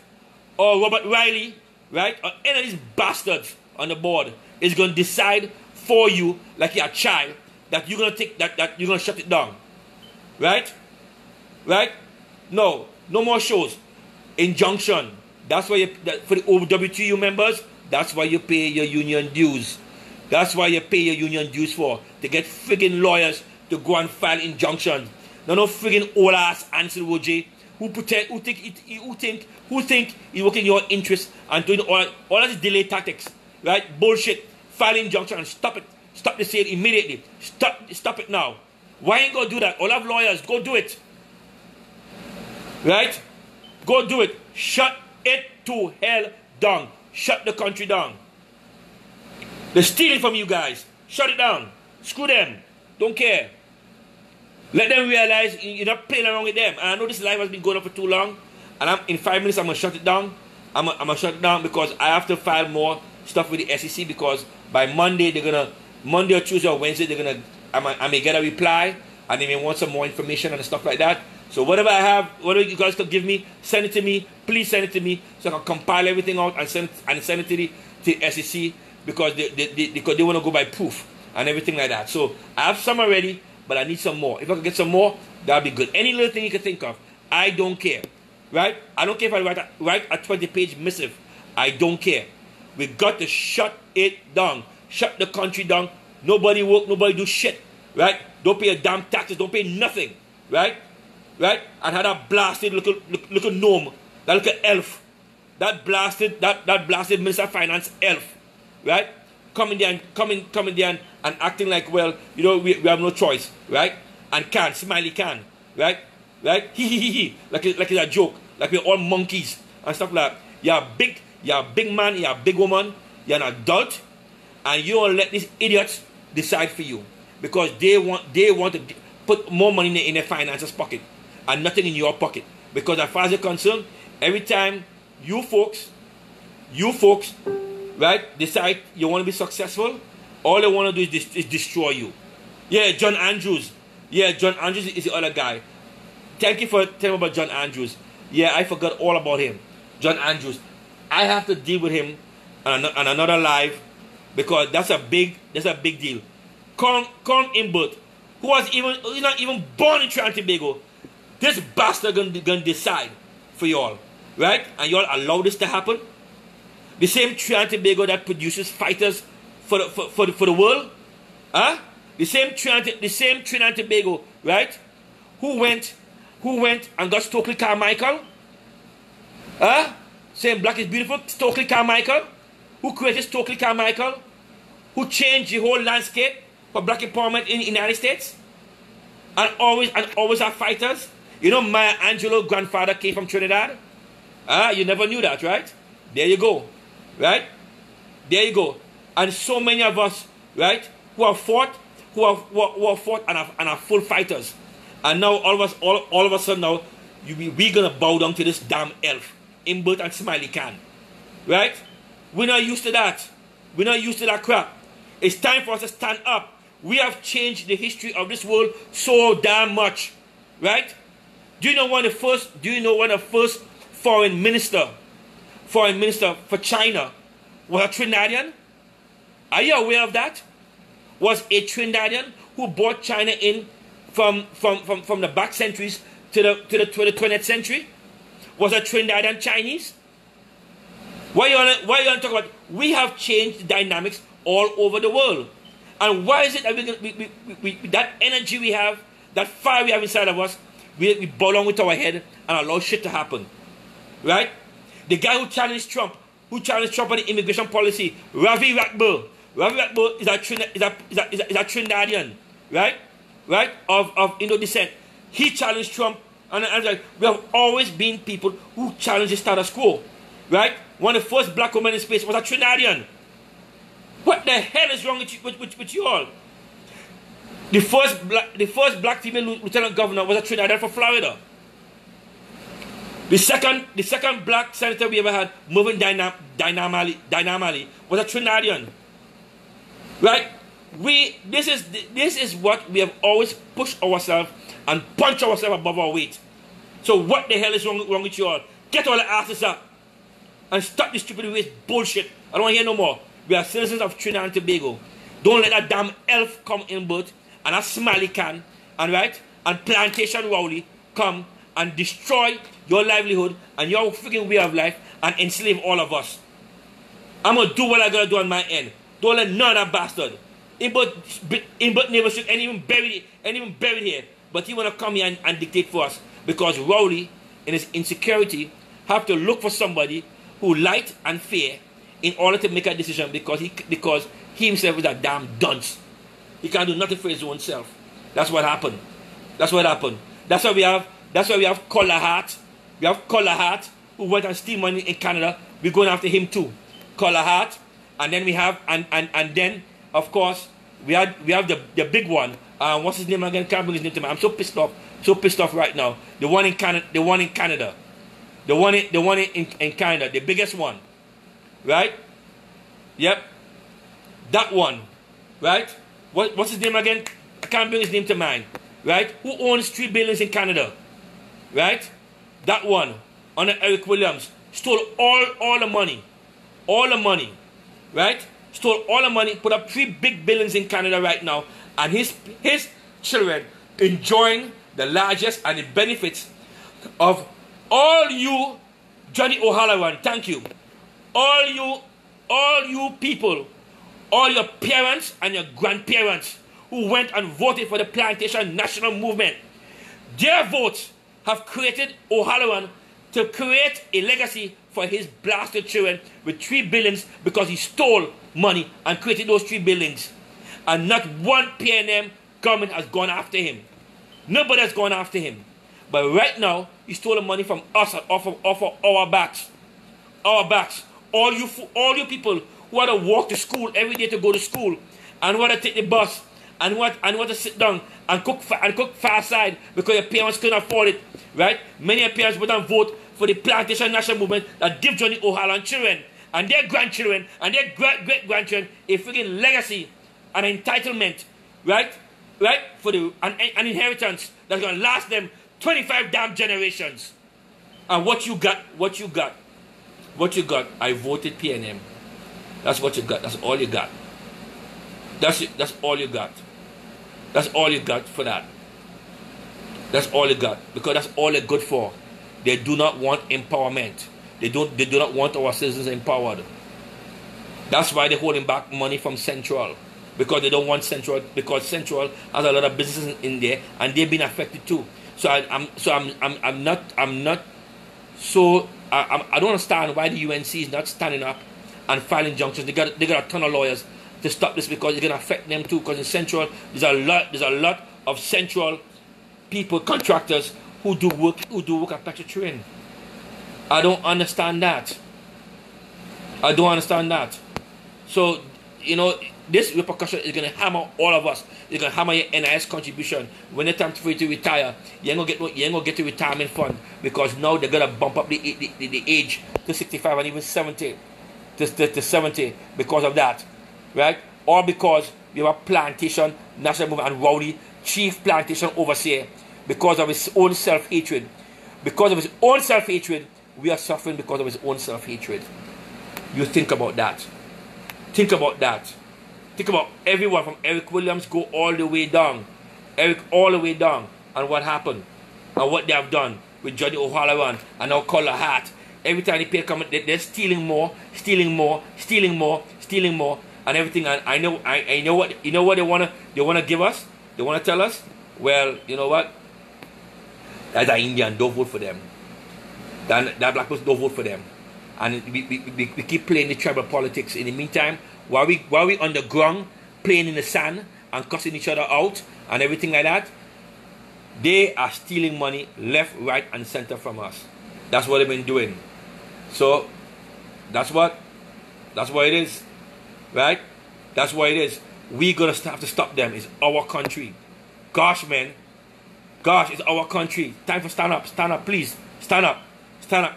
Or Robert Riley, right? Or any of these bastards on the board is going to decide for you, like you're a child, that you're going to take that you're going to shut it down. Right? Right? No more shows. Injunction. That's why for the OWTU members, that's why you pay your union dues. That's why you pay your union dues for, to get friggin' lawyers to go and file injunctions. No friggin' old ass Ansel Woje who think he's working your interest and doing all that is delay tactics, right? Bullshit. File injunction and stop it. Stop the sale immediately. Stop it now. Why ain't go do that? All have lawyers, go do it. Right? Go do it. Shut it to hell down. Shut the country down. They're stealing from you guys. Shut it down. Screw them. Don't care. Let them realize you're not playing around with them. And I know this life has been going on for too long. And in 5 minutes I'm going to shut it down. I'm going to shut it down because I have to file more stuff with the SEC because by Monday Monday or Tuesday or Wednesday I may get a reply and they may want some more information and stuff like that. So whatever I have, whatever you guys can give me, send it to me. Please send it to me so I can compile everything out and send it to the SEC because they want to go by proof and everything like that. So I have some already, but I need some more. If I can get some more, that'll be good. Any little thing you can think of, I don't care. Right? I don't care if I write a 20-page missive. I don't care. We got to shut it down. Shut the country down. Nobody work, nobody do shit. Right? Don't pay a damn taxes, don't pay nothing. Right? Right? And had that blasted little gnome, that little elf, that blasted Minister of Finance elf, right? Coming there and acting like, well, you know, we have no choice, right? And Smiley can, right? Right? He, like it's a joke, like we're all monkeys and stuff like that. You're a big man, you're a big woman, you're an adult, and you don't let these idiots decide for you because they want to put more money in their finances pocket and nothing in your pocket. Because as far as you're concerned, every time you folks, right, decide you want to be successful, all they want to do is destroy you. Yeah, John Andrews. Yeah, John Andrews is the other guy. Thank you for telling me about John Andrews. Yeah, I forgot all about him. John Andrews. I have to deal with him on another live because that's a big deal. Colin Imbert, who's not even born in Trinidad and Tobago, this bastard gonna decide for y'all, right? And y'all allow this to happen. The same Trinidad and Tobago that produces fighters for the world, huh? The same Trinidad and Tobago, right? Who went and got Stokely Carmichael, huh? Saying black is beautiful, Stokely Carmichael, who created Stokely Carmichael, who changed the whole landscape for black empowerment in the United States, and always have fighters. You know, Maya Angelou's grandfather came from Trinidad. You never knew that, right? There you go, right? There you go. And so many of us, right, who have fought and are full fighters, and now all of a sudden now we gonna bow down to this damn elf, Imbert and Smiley can, right? We're not used to that. We're not used to that crap. It's time for us to stand up. We have changed the history of this world so damn much, right? Do you know when the first foreign minister for China was a Trinidadian? Are you aware of that? Was a Trinidadian who brought China in from the back centuries to the 20th century? Was a Trinidadian Chinese? Why you want to talk about? We have changed the dynamics all over the world. And why is it that we that energy we have, that fire we have inside of us, we bow down with our head and allow shit to happen? Right? The guy who challenged Trump on the immigration policy, Ravi Rakbar. Ravi Rakbar is a Trinidadian, right? Right? Of Indo descent. He challenged Trump, and like, we have always been people who challenge the status quo. Right? One of the first black women in space was a Trinidadian. What the hell is wrong with you all? The first black female lieutenant governor was a Trinidadian for Florida. The second black senator we ever had, Mervyn Dynamali, was a Trinidadian. Right? This is what we have always pushed ourselves and punched ourselves above our weight. So what the hell is wrong with you all? Get all the asses up and stop this stupid waste bullshit. I don't want to hear no more. We are citizens of Trinidad and Tobago. Don't let that damn elf come in, but and a Smiley can, and right, and Plantation Rowley come and destroy your livelihood and your freaking way of life and enslave all of us. I'm going to do what I got to do on my end. Don't let none of that bastard. In both neighbor street and even buried here. But he want to come here and dictate for us. Because Rowley, in his insecurity, have to look for somebody who light and fair in order to make a decision because he himself is a damn dunce. He can't do nothing for his own self. That's what happened. That's what happened. That's why we have Collar Hart. We have Collar Hart who went and steal money in Canada. We're going after him too. Collar Hart. And then we have and then of course we have the big one. What's his name again? Can't bring his name to me. I'm so pissed off. So pissed off right now. The one in Canada. The one in Canada. The biggest one. Right? Yep. That one. Right? What's his name again? I can't bring his name to mind. Right? Who owns 3 buildings in Canada? Right? That one. Under Eric Williams. Stole all the money. All the money. Right? Stole all the money. Put up 3 big buildings in Canada right now. And his children enjoying the largest and the benefits of all you Johnny O'Halloran. Thank you. All you people, all your parents and your grandparents who went and voted for the Plantation National Movement. Their votes have created O'Halloran to create a legacy for his blasted children with 3 buildings because he stole money and created those 3 buildings. And not one PNM government has gone after him. Nobody has gone after him. But right now, he stole the money from us off of our backs. Our backs. All you people who want to walk to school every day to go to school and want to take the bus and want to sit down and cook far side because your parents couldn't afford it, right? Many parents would not vote for the Plantation National Movement that give Johnny O'Halloran children and their grandchildren and their great-grandchildren a freaking legacy, an entitlement, right? Right? For an inheritance that's going to last them 25 damn generations. And what you got, I voted PNM. That's what you got. That's all you got. That's it. That's all you got. That's all you got for that. That's all you got. Because that's all they're good for. They do not want empowerment. They do not want our citizens empowered. That's why they're holding back money from Central. Because they don't want Central. Because Central has a lot of businesses in there and they've been affected too. I don't understand why the UNC is not standing up and filing injunctions. They got a ton of lawyers to stop this because it's gonna affect them too. Because in Central, there's a lot of Central people, contractors who do work at Petrotrain. I don't understand that. So, this repercussion is going to hammer all of us. It's going to hammer your NIS contribution. When it's time for you to retire, you ain't going to get a retirement fund because now they're going to bump up the age to 65 and even 70 to 70 because of that, right? Or because we have a Plantation National Movement and Rowley, chief plantation overseer, because of his own self-hatred. Because of his own self-hatred, we are suffering because of his own self-hatred. You think about that. Think about that. Think about everyone from Eric Williams go all the way down. All the way down. And what happened. And what they have done with Johnny O'Halloran and now Collar Hart. Every time they pay come, they're stealing more. And everything. And I know what they wanna give us? They wanna tell us, well, you know what? That's an Indian, don't vote for them. That black person, don't vote for them. And we keep playing the tribal politics. In the meantime, while we on the ground playing in the sand and cussing each other out and everything like that, they are stealing money left, right, and center from us. That's what they've been doing. So that's what it is, right? That's what it is. We're gonna have to stop them. It's our country. Gosh, man. Gosh, it's our country. Time for stand up, please. Stand up.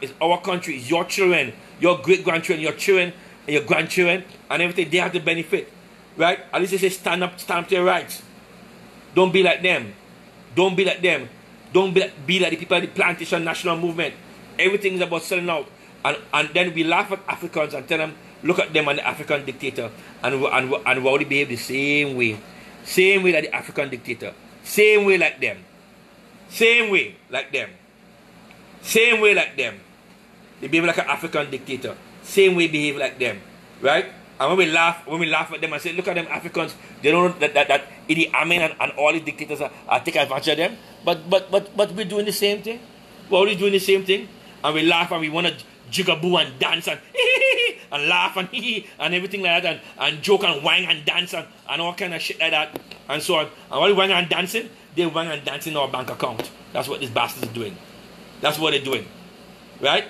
It's our country. It's your children, your great-grandchildren, your children, and your grandchildren, and everything. They have to benefit, right? At least they say stand up to your rights. Don't be like them. Don't be like them. Don't be like the people of the Plantation National Movement. Everything is about selling out. And then we laugh at Africans and tell them, look at them and the African dictator. And Rowley behave the same way. Same way like the African dictator. Same way like them. Same way like them. Same way like them. They behave like an African dictator. Same way behave like them. Right? And when we laugh at them and say, look at them Africans, they don't know that Idi Amin and all these dictators are taking advantage of them. But we're doing the same thing. We're always doing the same thing. And we laugh and we want to jigaboo and dance and and laugh and and everything like that and joke and whine and dance and all kind of shit like that and so on. And while we whine and dancing, they whine and dancing in our bank account. That's what these bastards are doing. That's what they're doing. Right?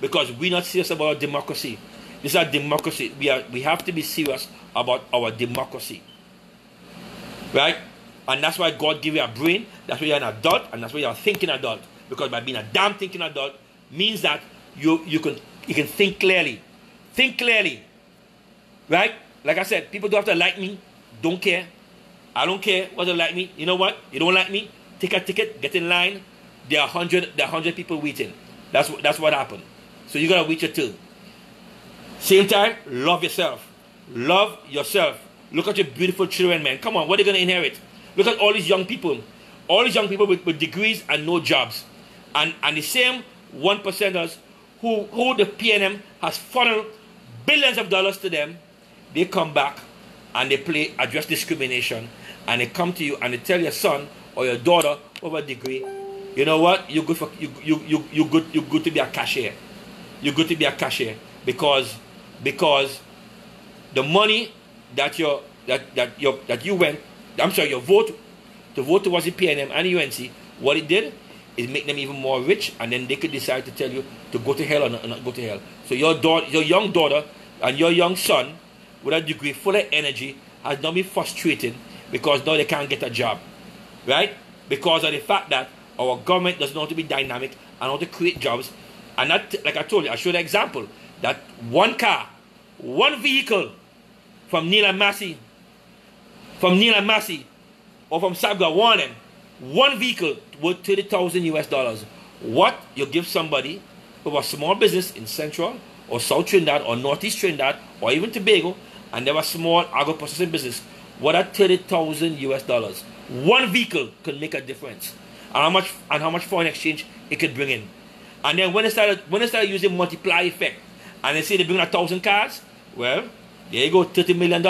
Because we're not serious about democracy. This is our democracy. We have to be serious about our democracy. Right? And that's why God gave you a brain. That's why you're an adult, and that's why you're a thinking adult. Because by being a damn thinking adult means that you can think clearly. Think clearly. Right? Like I said, people don't have to like me. Don't care. I don't care whether they like me. You know what? You don't like me? Take a ticket, get in line. There are 100 people waiting. That's what happened. So you gotta wait your turn. Same time, love yourself. Love yourself. Look at your beautiful children, man. Come on, what are they going to inherit? Look at all these young people. All these young people with degrees and no jobs. And the same 1%ers who the PNM has funneled billions of dollars to them, they come back and they address discrimination. And they come to you and they tell your son or your daughter over a degree, you know what? You're good to be a cashier. You're good to be a cashier because the money your vote towards the PNM and the UNC, what it did is make them even more rich, and then they could decide to tell you to go to hell or not go to hell. So your young daughter and your young son with a degree full of energy has now been frustrated because now they can't get a job. Right? Because of the fact that our government doesn't know how to be dynamic and how to create jobs. And that, like I told you, I showed an example that one car, one vehicle from Neil and Massey, or from Sabga Warren, one vehicle worth $30,000 US. What you give somebody with a small business in Central or South Trinidad or Northeast Trinidad or even Tobago, and they have a small agro-processing business, what are $30,000 US? One vehicle could make a difference. And how much foreign exchange it could bring in. And then when they started using multiply effect, and they say they bring 1,000 cars, well, there you go, $30 million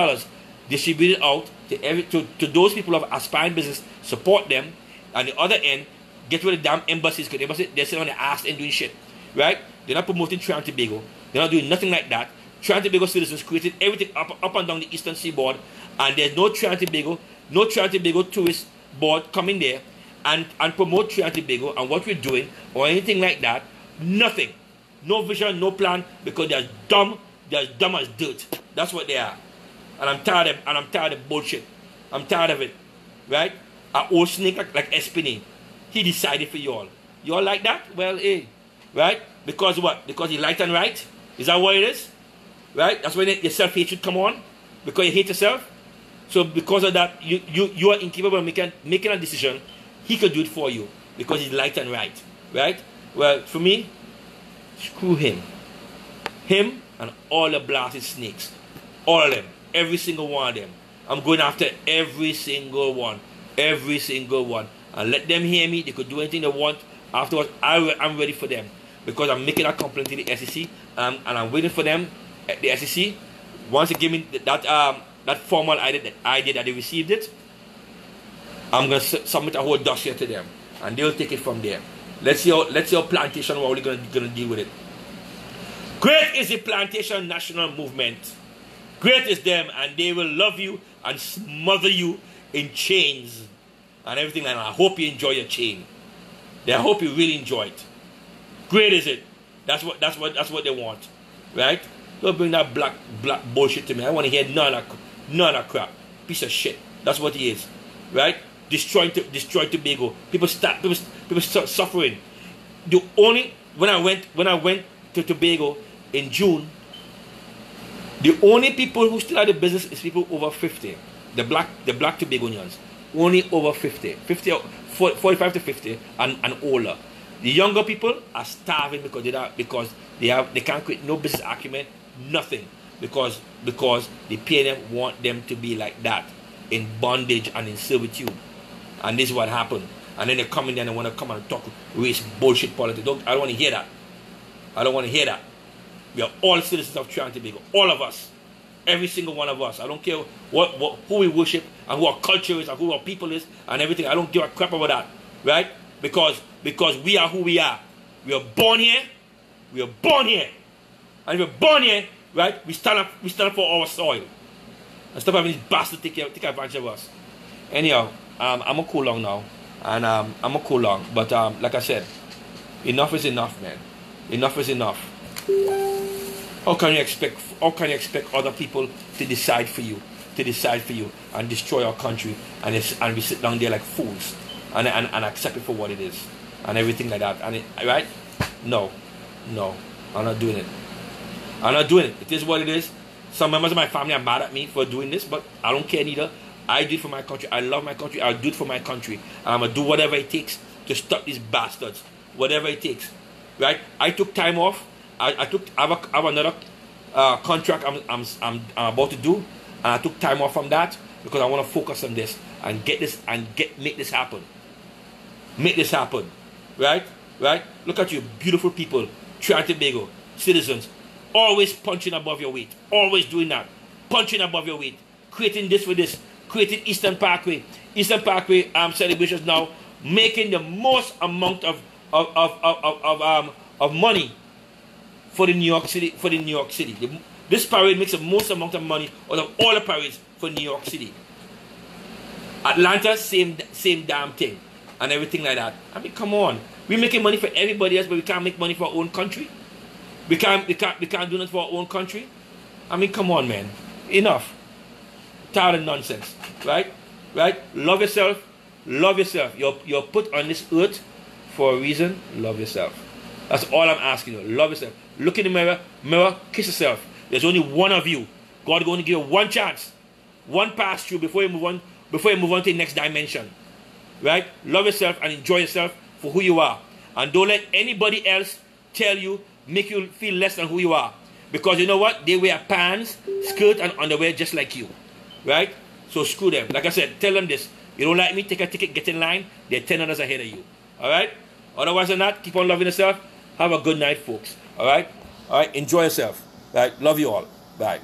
distributed out to those people who have aspiring business, support them, and the other end, get rid of damn embassies, because they're sitting on their ass and doing shit, right? They're not promoting Trinidad and Tobago. They're not doing nothing like that. Trinidad and Tobago citizens created everything up and down the eastern seaboard, and there's no Trinidad and Tobago tourist board coming there and promote Trinidad and Tobago and what we're doing or anything like that. Nothing. No vision, no plan, because they're dumb as dirt. That's what they are. And I'm tired of bullshit. I'm tired of it. Right? An old snake like Espinay. He decided for y'all. Y'all like that? Well, hey. Right? Because what? Because he light and right? Is that what it is? Right? That's when your self-hatred come on? Because you hate yourself? So because of that, you are incapable of making a decision. He could do it for you because he's light and right. Right? Well, for me, screw him. Him and all the blasted snakes. All of them. Every single one of them. I'm going after every single one. Every single one. And let them hear me. They could do anything they want. Afterwards, I'm ready for them. Because I'm making a complaint to the SEC. And I'm waiting for them at the SEC. Once they give me that formal ID that they received it, I'm going to submit a whole dossier to them. And they'll take it from there. Let's see how plantation, how we're going to deal with it. Great is the plantation national movement. Great is them, and they will love you and smother you in chains and everything like that. I hope you enjoy your chain. I hope you really enjoy it. Great is it. That's what they want. Right? Don't bring that black bullshit to me. I want to hear none of that crap. Piece of shit. That's what he is. Right? Destroy Tobago. People start suffering. When I went to Tobago in June, the only people who still have the business is people over 50. The black Tobagonians. Only over 50. 45 to 50 and older. The younger people are starving because they can't create no business acumen, nothing. Because the PNM want them to be like that, in bondage and in servitude. And this is what happened. And then they come in there and want to come and talk race bullshit politics. I don't want to hear that. I don't want to hear that. We are all citizens of Trinidad and Tobago. All of us. Every single one of us. I don't care who we worship and who our culture is and who our people is and everything. I don't give a crap about that. Right? Because we are who we are. We are born here. We are born here. And if we're born here, right, we stand up for our soil. And stop having these bastards take advantage of us. Anyhow, I'm gonna cool long now. And I'm gonna cool long. But like I said, enough is enough, man. Enough is enough. How can you expect other people to decide for you? And destroy our country and we sit down there like fools and accept it for what it is and everything like that. Right? No, I'm not doing it. I'm not doing it. It is what it is. Some members of my family are mad at me for doing this, but I don't care neither. I do it for my country. I love my country. I'll do it for my country. And I'm going to do whatever it takes to stop these bastards. Whatever it takes. Right? I took time off. I have another contract I'm about to do. And I took time off from that because I want to focus on this and make this happen. Make this happen. Right? Right? Look at you, beautiful people. Trinidad and Tobago, citizens. Always punching above your weight. Always doing that. Punching above your weight. Creating this for this. Creating Eastern Parkway. Eastern Parkway celebrations now. Making the most amount of money for the New York City. This parade makes the most amount of money out of all the parades for New York City. Atlanta, same damn thing. And everything like that. I mean, come on. We're making money for everybody else, but we can't make money for our own country. We can't do that for our own country. I mean, come on, man. Enough. Tired of nonsense. Right? Right? Love yourself. Love yourself. You're put on this earth for a reason. Love yourself. That's all I'm asking you. Love yourself. Look in the mirror, kiss yourself. There's only one of you. God going to give you one chance. One pass through before you move on to the next dimension. Right? Love yourself and enjoy yourself for who you are. And don't let anybody else make you feel less than who you are. Because you know what? They wear pants, skirt, and underwear just like you. Right? So screw them. Like I said, tell them this. You don't like me, take a ticket, get in line. They're 10 others ahead of you. Alright? Otherwise than that, keep on loving yourself. Have a good night, folks. Alright? Alright? Enjoy yourself. Right? Love you all. Bye.